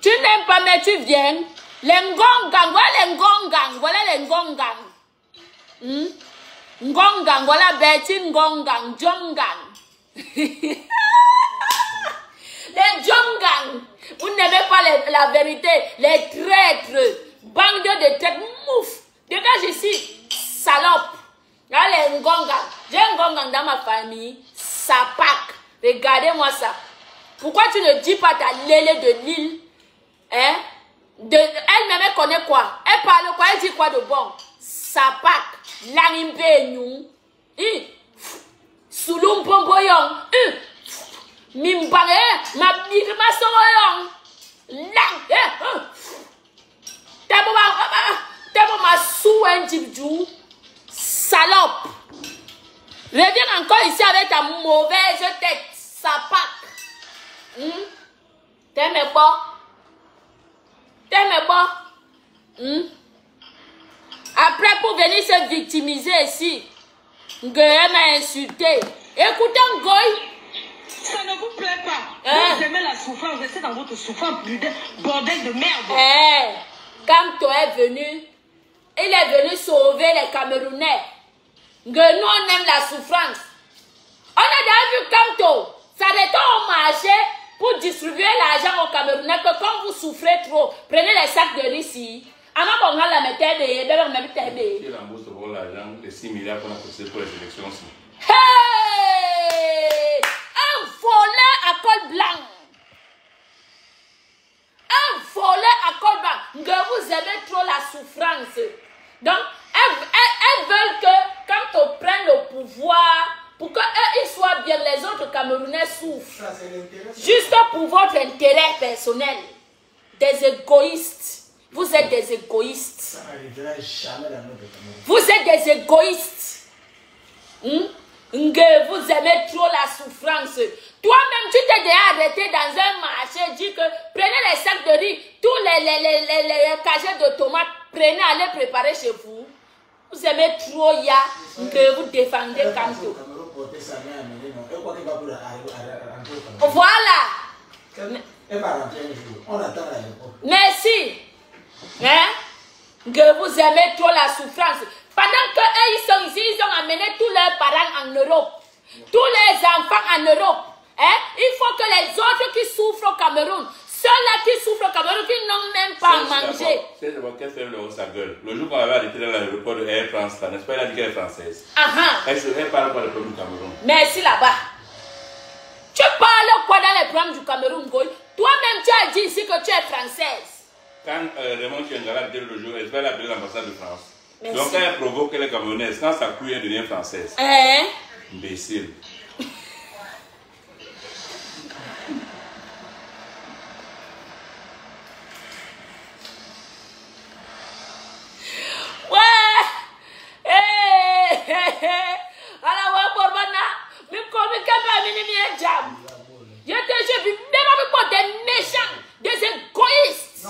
Tu n'aimes pas, mais tu viens. Les ngongang, voilà les ngongang, voilà les ngongang. Ngongang, voilà Betty ngongang, jongang. Les jongang. Vous n'aimez pas la vérité. Les traîtres. Bande de traîtres. Mouf. Dégage ici. Salope. Là, les ngongang. J'ai un ngongang dans ma famille. Sapak. Regardez-moi ça. Pourquoi tu ne dis pas ta lélé de Lille? Hein? Elle-même, elle connaît quoi? Elle parle quoi? Elle dit quoi de bon? Sapak. Langimbe nous. Sulum pomboyong. Mimbange. Ma birma soyoyong. Lang. T'as ma sou un dibjou. Salope. Reviens encore ici avec ta mauvaise tête. Sapak. T'aimes pas? T'aimes pas? venir se victimiser ici. Ngoy m'a insulté. Écoutez Ngoy. Ça ne vous plaît pas. Vous aimez la souffrance. Restez dans votre souffrance. Bordel de merde. Kamto est venu. Il est venu sauver les Camerounais. Nous, on aime la souffrance. On a déjà vu Kamto. Ça retourne au marché pour distribuer l'argent aux Camerounais. Que quand vous souffrez trop, prenez les sacs de riz ici. Avant qu'on la mette des Il rembourse pour l'argent, les 6 milliards qu'on a posé pour les élections aussi. Hey! Un volet à col blanc. Un volet à col blanc. Que vous aimez trop la souffrance. Donc, elles veulent que quand on prenne le pouvoir, pour qu'ils soient bien, les autres Camerounais souffrent. Juste pour votre intérêt personnel. Des égoïstes. Vous êtes des égoïstes. Ça n'arrivera jamais dans notre Cameroun. Vous êtes des égoïstes. Vous aimez trop la souffrance. Toi-même, tu t'es déjà arrêté dans un marché, dis que prenez les sacs de riz, tous les cagets de tomates, prenez, allez préparer chez vous. Vous aimez trop que vous défendez Kamto. Voilà. Merci. Que vous aimez trop la souffrance. Pendant qu'eux ils sont ici, ils ont amené tous leurs parents en Europe. Tous les enfants en Europe. Il faut que les autres qui souffrent au Cameroun, ceux-là qui souffrent au Cameroun, qui n'ont même pas à manger. C'est d'abord qu'elle fait le haut sa gueule. Le jour qu'on avait arrêté dans l'aéroport de Air France, n'est-ce pas, elle a dit qu'elle est française. Elle parle pas le peuple du Cameroun. Merci là-bas. Tu parles quoi dans les problèmes du Cameroun, Goy? Toi-même, tu as dit ici que tu es française. Quand Raymond Tiengala dit le jour, elle va l'appeler l'ambassade de France. Merci. Donc quand elle provoque les Camerounaises, quand sa couille devient française. Imbécile. Des méchants, des égoïstes.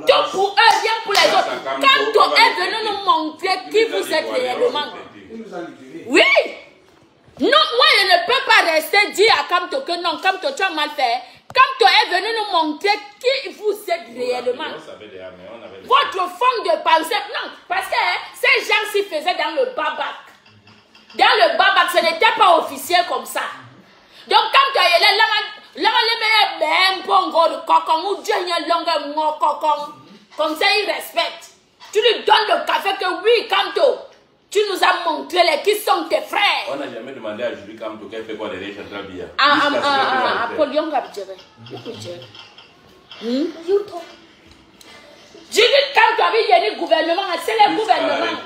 Tout pour eux, bien pour les autres. Quand on est venu nous montrer qui vous êtes réellement. Oui. Non, moi je ne peux pas rester dire à Kamto que non, Kamto tu as mal fait. Kamto est venu nous montrer qui vous êtes réellement. Votre forme de pensée, non, parce que ces gens s'y faisaient dans le babac. Dans le babac, ce n'était pas officiel comme ça. Donc Kamto est là, comme ça il respecte. Tu lui donnes le café que oui, Kamto, tu nous as montré les qui sont tes frères. On n'a jamais demandé à Julie Kamto qu'elle fait quoi derrière Chantal Biya. Apollyon Gabdjere. Julie Kamto avait le gouvernement, c'est le gouvernement.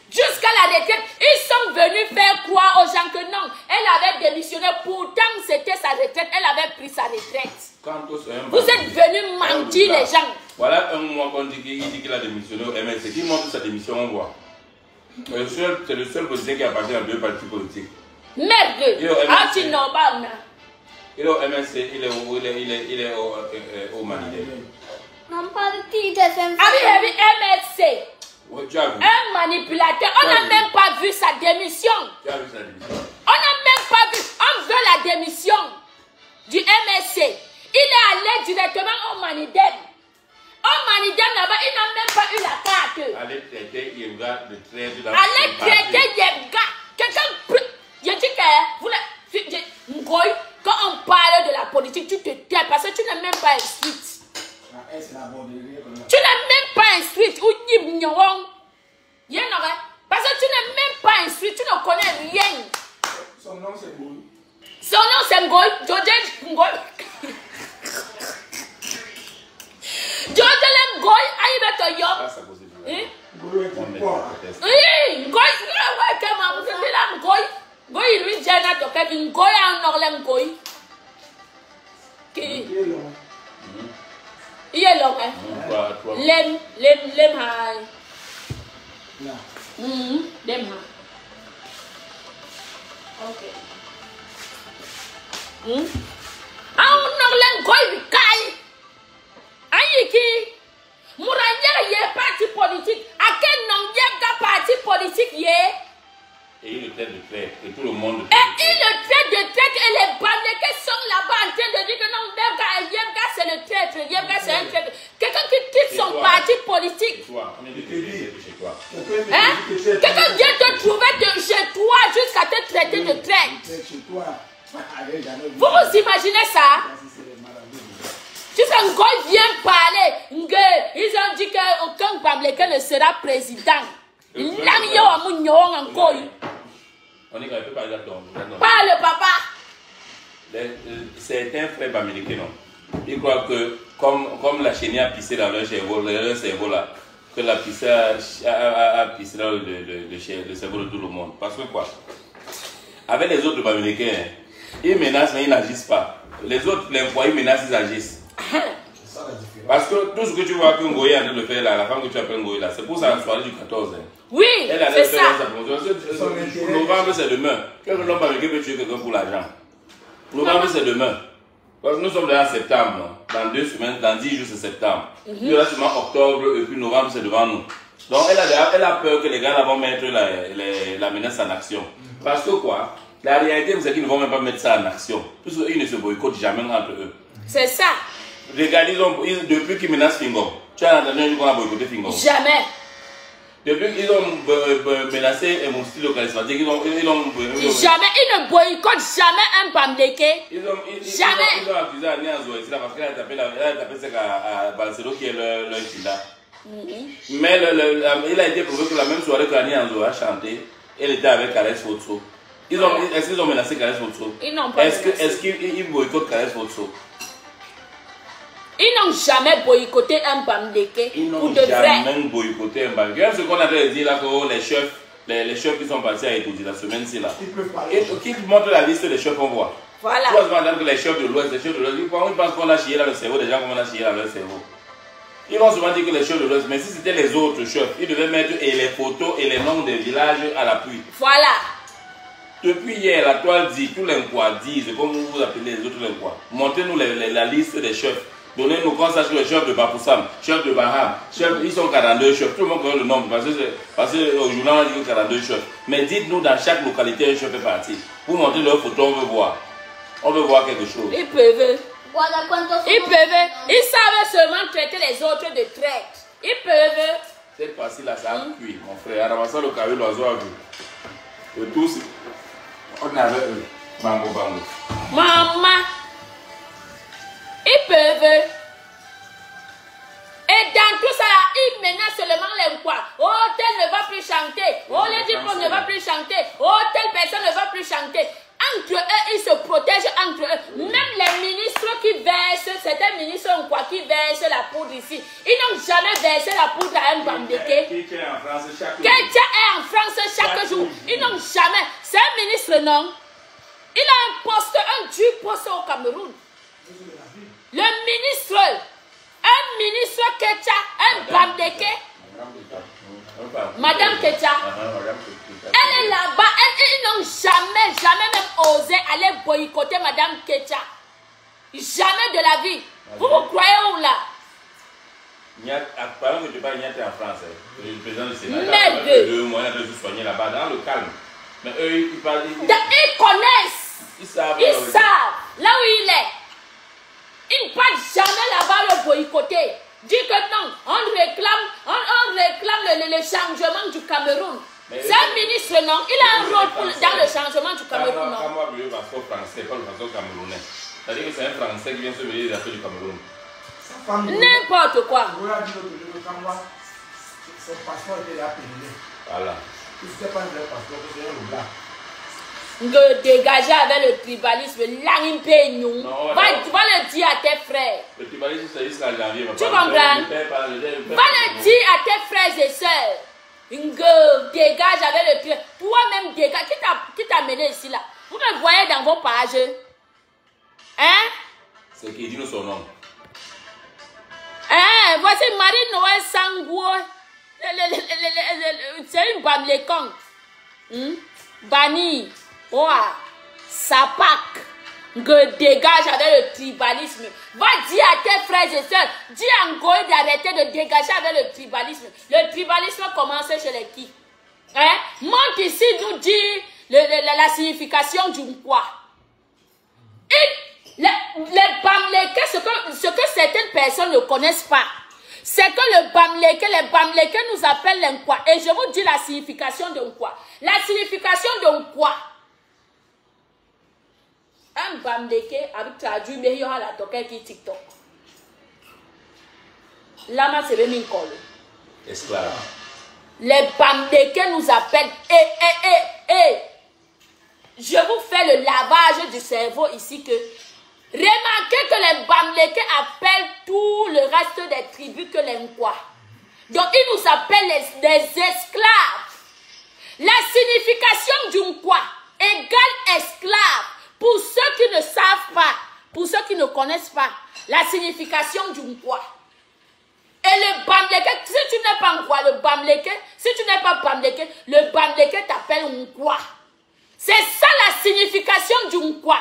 Jusqu'à la retraite, ils sont venus faire croire aux gens que non, elle avait démissionné, pourtant c'était sa retraite, elle avait pris sa retraite. Vous êtes venus mentir les gens. Voilà un mois qu'on dit qu'il a démissionné au MSC. Qui montre sa démission, on voit. C'est le seul politicien qui appartient à deux partis politiques. Merde. Ah, tu n'en parles pas. Il est au MSC, il est au Manilé. Non, pas de titre, c'est un MSC. Ouais, tu as vu. Un manipulateur. On n'a même pas vu sa démission. Tu as vu sa démission. On n'a même pas vu. On veut la démission du MSC. Il est allé directement au Manidem. Au Manidem là-bas, il n'a même pas eu la carte. Allez traiter Yemga de traiter dans allez traiter Yemga. Quelqu'un. Je dis que vous Ngoy, quand on parle de la politique, tu te tais parce que tu n'es même pas instruite. Tu n'es même pas instruite. Parce que tu n'es même pas instruite, tu ne connais rien. Son nom c'est Ngoy. Son nom c'est Ngoy. George Ngoy. George Ngoy, aïe beto yo. Oui, Ngoy, Ngoy, lui, j'ai un autre Kevin Ngoy en Orlem Ngoy. Il est long, hein? Lem high. Lem high. Ok. Ah, on a l'engoy kai. Aïe qui? Mouranya y est parti politique. À quel nom y est traite. Et tout le monde. Et il le traite de traite et les Bamilekés sont là-bas en train de dire que non, Yemga c'est le traître, Yemga c'est un traître. Quelqu'un qui quitte son parti politique. Hein? Quelqu'un vient te trouver chez toi jusqu'à te traiter de traître. Vous vous imaginez ça? Jusqu'à Ngoy vient parler. Ils ont dit qu'aucun Bamileke ne sera président. On est quand même pas d'accord. Parle, papa. Certains frères Bamileke, non. Ils croient que, comme la chenille a pissé dans leur cerveau là, que la pissée a pissé dans le cerveau de tout le monde. Parce que quoi? Avec les autres Bamileke, ils menacent mais ils n'agissent pas. Les autres, les foyers menacent, ils agissent. Parce que tout ce que tu vois que Ngoye est en train de faire là, la femme que tu appelles Ngoye là, c'est pour sa soirée du 14. Hein. Oui, c'est ça. Novembre c'est demain. Quel homme Bamileke peut tuer quelqu'un pour l'argent? Novembre c'est demain. Parce que nous sommes déjà en septembre. Dans 2 semaines, dans 10 jours c'est septembre. Il y aura seulement octobre et puis novembre c'est devant nous. Donc elle a peur que les gars là vont mettre la menace en action. Parce que quoi? La réalité c'est qu'ils ne vont même pas mettre ça en action. Parce qu'ils ne se boycottent jamais entre eux. C'est ça. Regardez, depuis qu'ils menacent Fingom, tu as entendu un jour qu'on a boycotté Fingom? Jamais. Depuis qu'ils ont menacé mon style charismatique, ils ont jamais, ils ne boycottent jamais un Bamileke. Jamais. Ils ont accusé Annie Anzoé parce qu'elle a tapé ce à Balsero qui est leur chila. Mais il a été prouvé que la même soirée qu'Annie Anzoé a chanté, elle était avec Caresse Fotso. Est-ce qu'ils ont menacé Caresse Fotso? Ils n'ont pas menacé. Est-ce qu'ils boycottent Caresse Fotso? Ils n'ont jamais boycotté un Bamileke. Ils n'ont jamais boycotté un Bamileke. Ce qu'on a dit là, que les chefs qui sont passés à Etoudi la semaine-ci là, qui montrent la liste des chefs qu'on voit. Voilà. Tu vois que les chefs de l'Ouest, ils pensent qu'on a chié dans le cerveau des gens comme on a chié dans leur cerveau. Ils vont souvent dire que les chefs de l'Ouest, mais si c'était les autres chefs, ils devaient mettre et les photos et les noms des villages à l'appui. Voilà. Depuis hier, la toile dit, tous les Nkwa disent, comme vous appelez les autres Nkwa, montrez-nous la liste des chefs. Donnez-nous qu'on sache que le chef de Bapoussam, chef de Baham, ils sont 42 chefs. Tout le monde connaît le nombre parce que au journal on dit que 42 chefs. Mais dites-nous dans chaque localité un chef est parti. Vous montrez leurs photos, on veut voir. On veut voir quelque chose. Ils peuvent. Ils savent seulement traiter les autres de traite. Ils peuvent. Cette fois-ci là, ça a cuit, mon frère. Arabassa le carré, l'oiseau a vu. Et tous, on avait eux. Bango. Maman. Ils peuvent. Et dans tout ça, ils menacent seulement les quoi. Oh, tel ne va plus chanter. Oh, les diplômes ne va plus chanter. Oh, telle personne ne va plus chanter. Entre eux, ils se protègent entre eux. Même les ministres qui versent, certains ministres ont quoi qui versent la poudre ici. Ils n'ont jamais versé la poudre à un Bamileke. Qui est en France chaque jour. Quelqu'un est en France chaque jour. Ils n'ont jamais. C'est un ministre, non? Il a un poste, un dur poste au Cameroun. Le ministre, un ministre Ketia, un Bamileke, Madame Ketia, elle est là-bas, ils n'ont jamais même osé aller boycotter Madame Ketia. Jamais de la vie. Vous croyez où là? Pendant que tu parles, Niat est en France. Le président du Sénat, il a 2 mois de se soigner là-bas, dans le calme. Mais eux, ils parlent. Ils connaissent. Ils savent là où il est. Ils ne partent jamais là-bas le boycotter. Dis que non, on réclame le changement du Cameroun. C'est un ministre, non? Il a un rôle dans le changement du Cameroun, non? Moi, je vais français, pas le façon camerounais. C'est-à-dire que c'est un Français qui vient se mêler des affaires du Cameroun. N'importe quoi. Son passeport était là périmé. Voilà. Il ne faisait pas un vrai passeport, c'était un blanc. De dégager avec le tribalisme, va le dire à tes frères. Le tribalisme, c'est jusqu'à janvier. Tu comprends? Va le dire à tes frères et sœurs. Dégage avec le tribalisme. Toi-même, dégage. Qui t'a mené ici là? Vous me voyez dans vos pages. Hein? C'est qui dit nous son nom. Hein? Voici Marie-Noël Sangou. C'est une Bamilekong. Bani. Ouah, Sapak, dégage avec le tribalisme. Va dire à tes frères et sœurs, dis à Ngoye d'arrêter de dégager avec le tribalisme. Le tribalisme commence chez les qui? Hein? Monte ici, nous dit la signification du quoi. Et les Bamléké, ce que certaines personnes ne connaissent pas, c'est que les Bamléké nous appellent l'Nkwa. Et je vous dis la signification de Nkwa. La signification de Nkwa. Un Bamléké avec traduit, mais il y aura la toquette qui TikTok. Lama c'est même une colle. Esclave. Les Bamléké nous appellent. Je vous fais le lavage du cerveau ici que. Remarquez que les Bamléké appellent tout le reste des tribus que les Nkwa. Donc ils nous appellent des esclaves. La signification du Nkwa égale esclave. Pour ceux qui ne savent pas, pour ceux qui ne connaissent pas, la signification du Nkwa. Et le Bamléké, si tu n'es pas Nkwa, le Bamléké, si tu n'es pas Bamléké, le Bamléké t'appelle Nkwa. C'est ça la signification du Nkwa.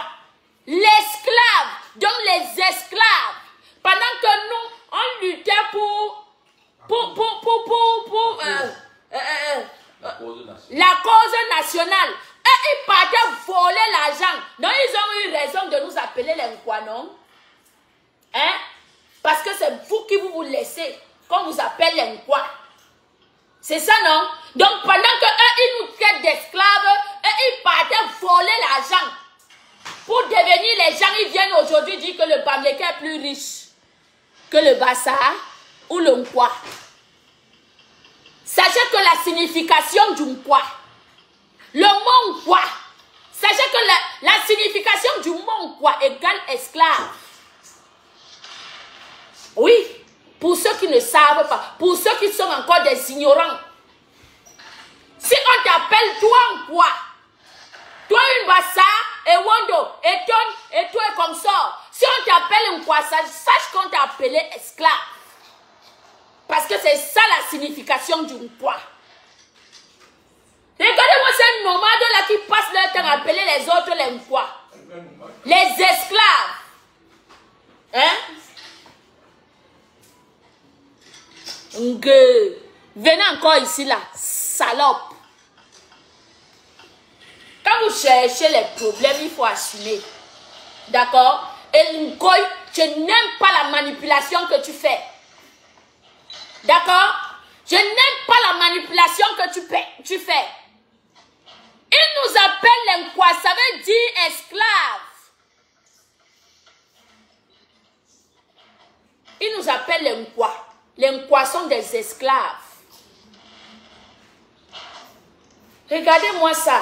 L'esclave, donc les esclaves. Pendant que nous, on luttait pour la cause nationale. Et ils partaient voler l'argent. Donc ils ont eu raison de nous appeler les Nkwa, non? Hein? Parce que c'est vous qui vous laissez, qu'on vous appelle les Nkwa. C'est ça, non? Donc pendant que eux, ils nous traitent d'esclaves, et ils partaient voler l'argent. Pour devenir les gens, ils viennent aujourd'hui dire que le Bamléké est plus riche que le Bassa ou le Nkwa. Sachez que la signification du Nkwa, le mot Nkwa, sachez que la signification du mot Nkwa égale esclave. Oui, pour ceux qui ne savent pas, pour ceux qui sont encore des ignorants. Si on t'appelle toi Nkwa, toi une Bassa, et Wando, et Ton, et toi et comme ça. Si on t'appelle Nkwa, sache qu'on t'a appelé esclave. Parce que c'est ça la signification du Nkwa. Regardez-moi ces nomades là qui passent leur temps à appeler les autres les Nkwa. Les esclaves. Hein? Venez encore ici là, salope. Quand vous cherchez les problèmes, il faut assumer. D'accord? Et Ngoy, je n'aime pas la manipulation que tu fais. D'accord? Je n'aime pas la manipulation que tu fais. Ils nous appellent les Nkwa, ça veut dire esclaves. Ils nous appellent les Nkwa. Les Nkwa sont des esclaves. Regardez-moi ça.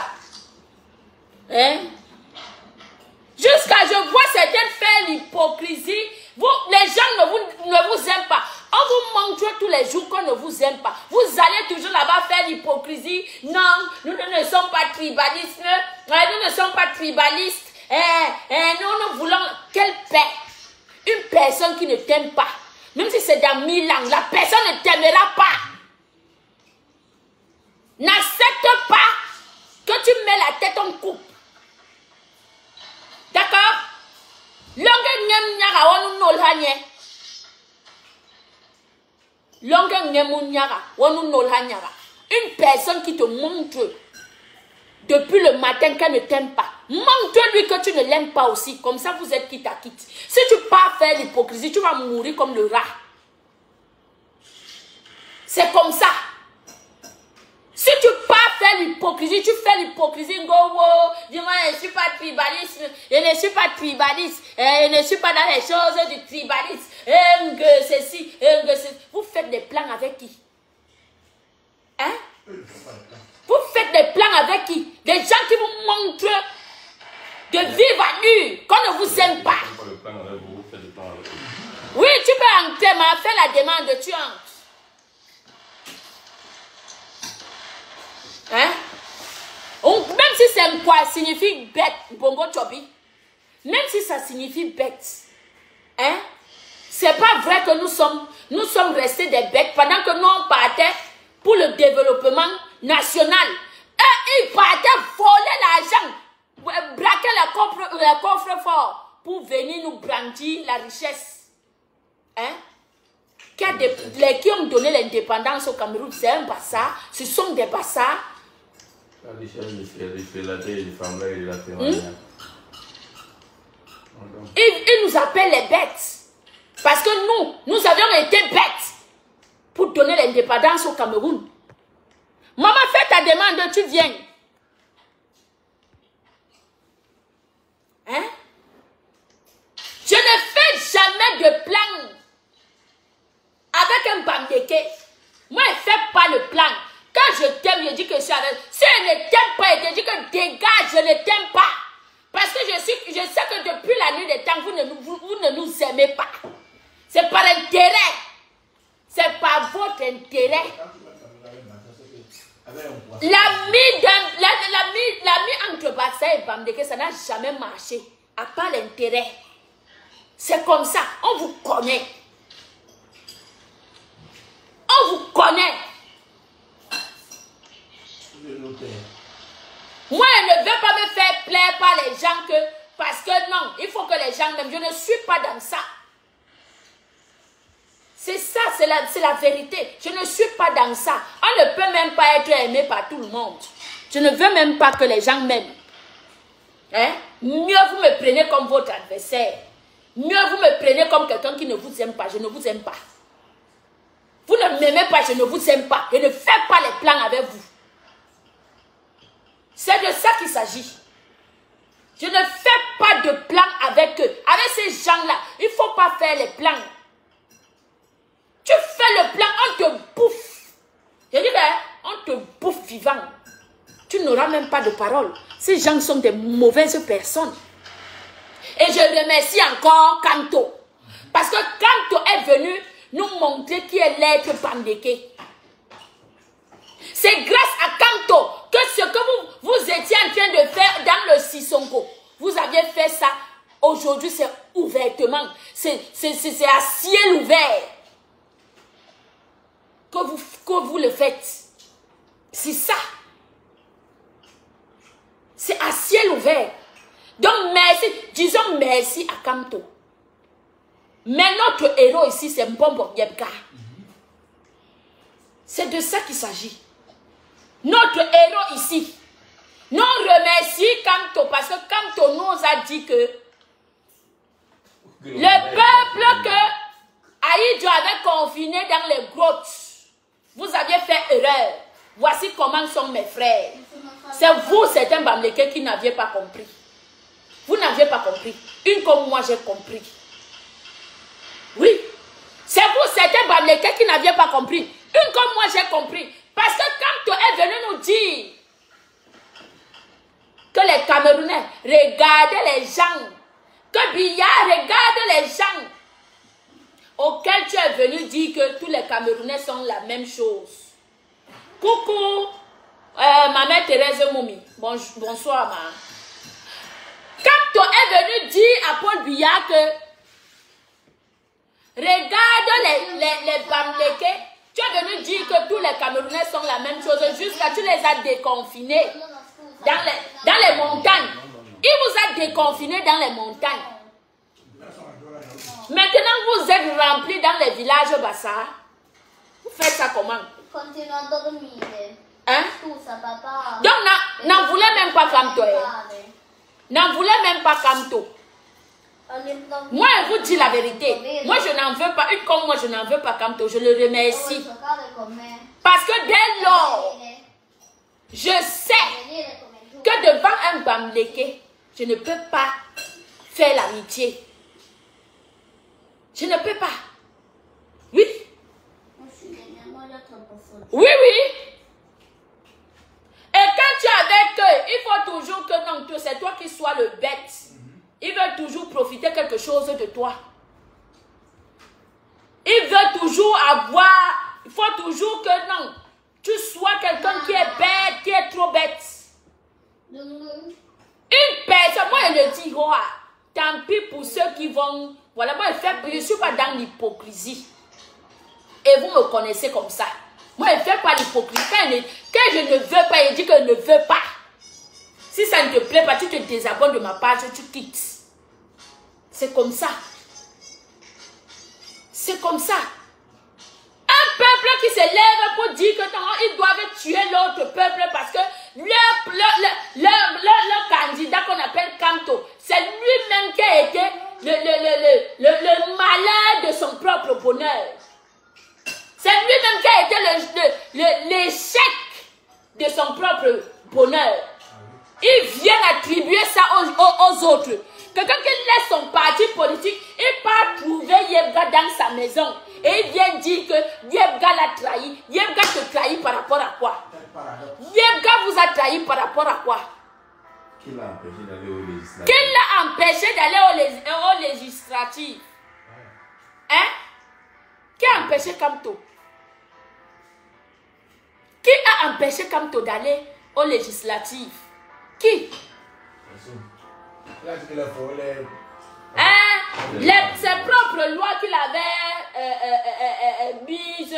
Hein? Jusqu'à je vois certaines faire l'hypocrisie. Les gens ne vous aiment pas. On vous montre tous les jours qu'on ne vous aime pas. Vous allez toujours là-bas faire l'hypocrisie. Non, nous ne sommes pas tribalistes. Nous ne sommes pas tribalistes. Nous voulons quelle paix. Une personne qui ne t'aime pas. Même si c'est dans 1000 ans, la personne ne t'aimera pas. N'accepte pas que tu mets la tête en coupe. D'accord? Une personne qui te montre depuis le matin qu'elle ne t'aime pas. Montre-lui que tu ne l'aimes pas aussi. Comme ça, vous êtes quitte à quitte. Si tu pars faire l'hypocrisie, tu vas mourir comme le rat. C'est comme ça. Si tu pars faire l'hypocrisie, tu fais l'hypocrisie, dis-moi, je ne suis pas tribaliste, je ne suis pas tribaliste, je ne suis pas dans les choses du tribalisme, ceci, vous faites des plans avec qui? Hein? Vous faites des plans avec qui? Des gens qui vous montrent de vivre à nu, qu'on ne vous aime pas. Oui, tu peux entrer, mais fais la demande, tu entres. Hein? Même si c'est quoi signifie bête, bongo chobi. Même si ça signifie bête, hein? C'est pas vrai que nous sommes restés des bêtes pendant que nous on partait pour le développement national. Et ils partaient voler l'argent, braquer les coffres forts pour venir nous brandir la richesse. Hein? Qui ont donné l'indépendance au Cameroun, c'est un Bassa, ce sont des Bassa. Il nous appelle les bêtes. Parce que nous avions été bêtes pour donner l'indépendance au Cameroun. Maman, fais ta demande, tu viens. Hein? Je ne fais jamais de plan avec un bandéqué. Moi, je ne fais pas le plan. Quand je t'aime, je dis que je suis avec. Si je ne t'aime pas, je dis que dégage, je ne t'aime pas. Parce que je sais que depuis la nuit des temps, vous ne nous aimez pas. C'est par intérêt. C'est par votre intérêt. L'ami entre Batsa et Bamdeke, ça n'a jamais marché. À part l'intérêt. C'est comme ça. On vous connaît. On vous connaît. Moi, je ne veux pas me faire plaire par les gens parce que non, il faut que les gens m'aiment. Je ne suis pas dans ça. C'est ça, c'est la vérité. Je ne suis pas dans ça. On ne peut même pas être aimé par tout le monde. Je ne veux même pas que les gens m'aiment. Hein? Mieux vous me prenez comme votre adversaire. Mieux vous me prenez comme quelqu'un qui ne vous aime pas. Je ne vous aime pas. Vous ne m'aimez pas, je ne vous aime pas. Je ne fais pas les plans avec vous. C'est de ça qu'il s'agit. Je ne fais pas de plan avec eux. Avec ces gens-là, il ne faut pas faire les plans. Tu fais le plan, on te bouffe. Je dis on te bouffe vivant. Tu n'auras même pas de parole. Ces gens sont des mauvaises personnes. Et je remercie encore Kanto. Parce que Kanto est venu nous montrer qui est l'être Bamdeke. C'est grâce à Kanto que ce que vous étiez en train de faire dans le Sissonko, vous aviez fait ça. Aujourd'hui, c'est ouvertement. C'est à ciel ouvert que vous le faites. C'est ça. C'est à ciel ouvert. Donc, merci. Disons merci à Kanto. Mais notre héros ici, c'est Mbombo Yebka. C'est de ça qu'il s'agit. Notre héros ici. Nous remercions Kanto parce que Kanto nous a dit que le peuple que Aïdjo avait confiné dans les grottes, vous aviez fait erreur. Voici comment sont mes frères. C'est vous, certains Bamdeke, qui n'aviez pas compris. Vous n'aviez pas compris. Une comme moi, j'ai compris. Oui. C'est vous, certains Bamdeke, qui n'aviez pas compris. Une comme moi, j'ai compris. Parce que Kanto est venu nous dire que les Camerounais, regardez les gens. Que Biya regarde les gens auxquels tu es venu dire que tous les Camerounais sont la même chose. Coucou, ma mère Thérèse Moumi. Bonsoir, ma. Kanto est venu dire à Paul Biya que regarde les Bamdeke. Tu es venu dire que tous les Camerounais sont la même chose jusqu'à tu les as déconfinés dans les montagnes. Il vous a déconfinés dans les montagnes. Maintenant, vous êtes remplis dans les villages Bassa. Vous faites ça comment? Continuons à dormir. Hein? Tout ça, papa. Donc, n'en voulez même pas Kanto. N'en voulez même pas Kanto. Moi, je vous dis la vérité. Moi, je n'en veux pas. Une comme moi, je n'en veux pas Kanto. Je le remercie. Parce que dès lors, je sais que devant un Bamdeke, je ne peux pas faire l'amitié. Je ne peux pas. Oui. Oui, oui. Et quand tu es avec eux, il faut toujours que non, c'est toi qui sois le bête. Ils veulent toujours profiter quelque chose de toi. Ils veulent toujours avoir. Il faut toujours que non, tu sois quelqu'un qui est bête, qui est trop bête. Une personne, moi je le dis, oh, tant pis pour ceux qui vont. Voilà, moi je ne suis pas dans l'hypocrisie. Et vous me connaissez comme ça. Moi je ne fais pas l'hypocrisie. Quand je ne veux pas, je dis que je ne veux pas. Si ça ne te plaît pas, tu te désabonnes de ma page, tu quittes. C'est comme ça. C'est comme ça. Un peuple qui se lève pour dire que non, ils doivent tuer l'autre peuple parce que leur l'échec de son propre bonheur. Il vient attribuer ça aux autres. Quelqu'un qui laisse son parti politique, il part trouver Yebga dans sa maison. Et il vient dire que Yebga l'a trahi. Yebga te trahit par rapport à quoi? Yebga vous a trahi par rapport à quoi? Qui l'a empêché d'aller au législatif? Qui l'a empêché d'aller au législatif? Hein? Qui a empêché Kamto? Qui a empêché Kamto d'aller au législatif? Qui? Ses propres lois qu'il avait mises,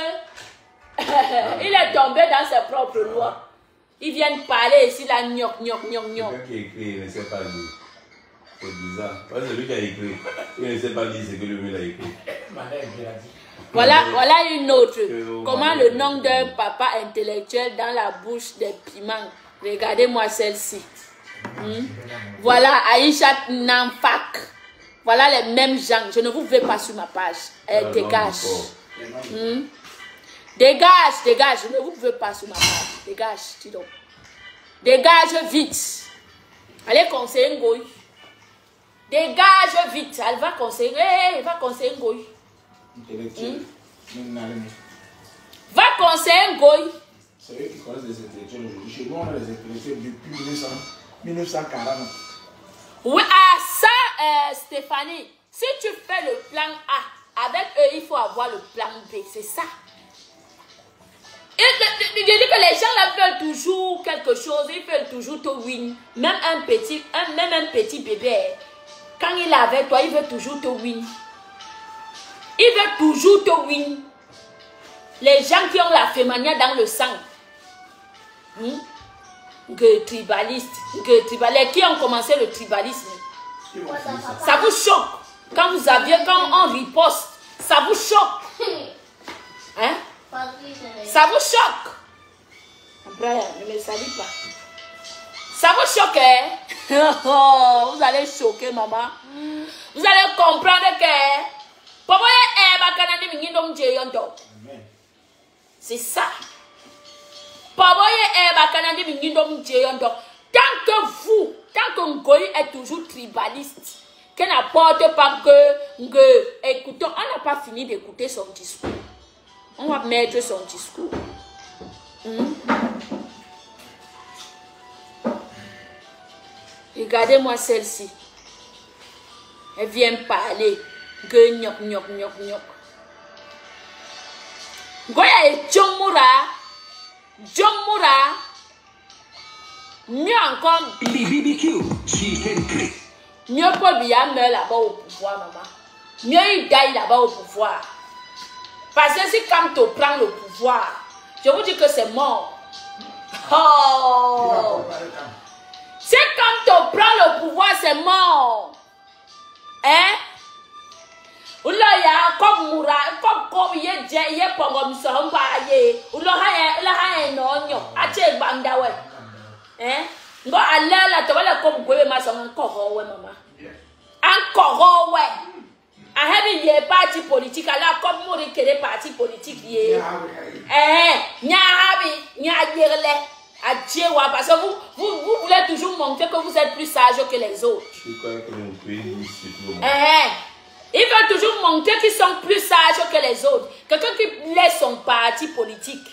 il est tombé dans ses propres lois. Ils viennent parler ici, là, gnoc. Quelqu'un qui a écrit, il ne sait pas lire. C'est bizarre. C'est lui qui a écrit. Il ne sait pas lire ce que lui a écrit. Voilà une autre. Comment le nom d'un papa intellectuel dans la bouche des piments. Regardez-moi celle-ci. Voilà Aïcha Namfak. Voilà les mêmes gens. Je ne vous veux pas sur ma page. Dégage. Dégage. Je ne vous veux pas sur ma page. Dégage, dis donc. Dégage vite. Allez conseiller Ngoy. Dégage vite. Elle va conseiller. Elle va conseiller Ngoy. Va conseiller Ngoy. C'est eux qui connaissent les intellectuels aujourd'hui. Chez nous, on a les intellectuels depuis 1940. Oui, ça, Stéphanie, si tu fais le plan A, avec eux, il faut avoir le plan B. C'est ça. Je dis que les gens là veulent toujours quelque chose, ils veulent toujours te win. Même un petit bébé, quand il est avec toi, il veut toujours te win. Il veut toujours te win. Les gens qui ont la fémania dans le sang. Tribaliste. Qui ont commencé le tribalisme. Ça vous choque. Quand on riposte, ça vous choque. Hein? Ça vous choque. Brian, ne me salue pas. Ça vous choque, hein? Vous allez choquer, maman. Vous allez comprendre que c'est ça. Tant que Ngoy est toujours tribaliste, qu'elle n'apporte pas que... Écoutons, on n'a pas fini d'écouter son discours. On va mettre son discours. Regardez-moi celle-ci. Elle vient parler. Gnoc. Goya et John Moura. Mieux encore. Mieux Paul Biya meurt là-bas au pouvoir, maman. Mieux il gagne là-bas au pouvoir. Parce que si Kamto prend le pouvoir, je vous dis que c'est mort. Oh! Si Kamto prend le pouvoir, c'est mort. Hein? Oula ya comme Moura, comme ye pongom so mbaye. Oula ha no nyo. Ache banda we. Hein? Ngo alala to wala comme goye ma so encore we mama. Encore we. A hebi ye parti politique ala comme Mouri kere parti politique ye. Nya habi, nya yerle. Adieu wa parce que vous voulez toujours montrer que vous êtes plus sage que les autres. Ils veulent toujours montrer qu'ils sont plus sages que les autres. Quelqu'un qui laisse son parti politique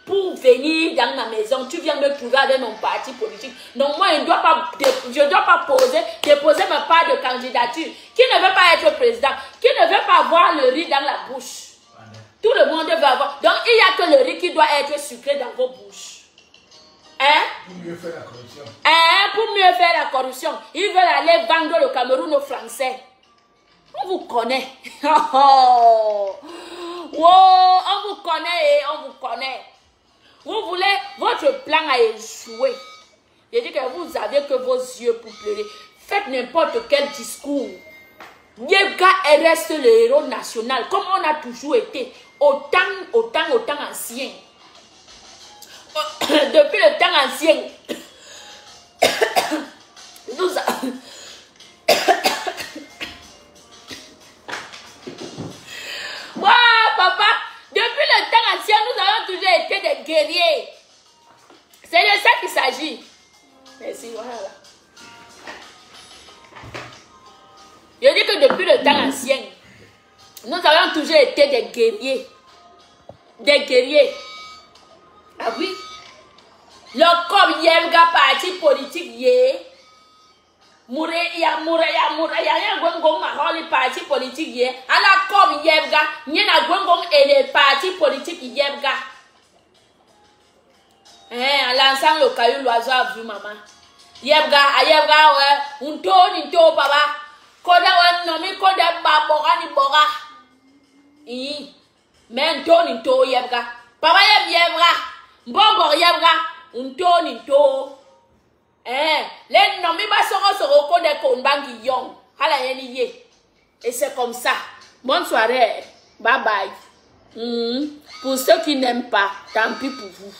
pour venir dans ma maison, tu viens me trouver avec mon parti politique. Donc moi, je ne dois pas déposer ma part de candidature. Qui ne veut pas être président? Qui ne veut pas avoir le riz dans la bouche? Tout le monde veut avoir. Donc il n'y a que le riz qui doit être sucré dans vos bouches. Hein? Pour mieux faire la corruption. Pour mieux faire la corruption. Ils veulent aller vendre le Cameroun aux Français. On vous connaît. Oh, on vous connaît et on vous connaît. Vous voulez, votre plan a échoué. Je dis que vous avez que vos yeux pour pleurer. Faites n'importe quel discours. Yebga reste le héros national, comme on a toujours été. Autant ancien. Depuis le temps ancien, papa, depuis le temps ancien, nous avons toujours été des guerriers. guerrier. C'est de ça qu'il s'agit. Merci, voilà. Je dis que depuis le temps ancien, nous avons toujours été des guerriers. Des guerriers. Ah oui. Le comme Yemga parti politique yé. Ya gwengong maholi parti politique yé. Ala comme Yemga. Nyena gwengong et les partis politiques Yemga. En lançant le caillou, l'oiseau a vu maman. Yemga, ouais. Unto, papa. Koda wa nomi koda babora ni bora. Men to Yemga. Papa Yemga. Mbongo Yemga. Unto. Les nomi ba soro kode konbangi yong. Hala yeni ye. Et c'est comme ça. Bonne soirée. Bye bye. Pour ceux qui n'aiment pas, tant pis pour vous.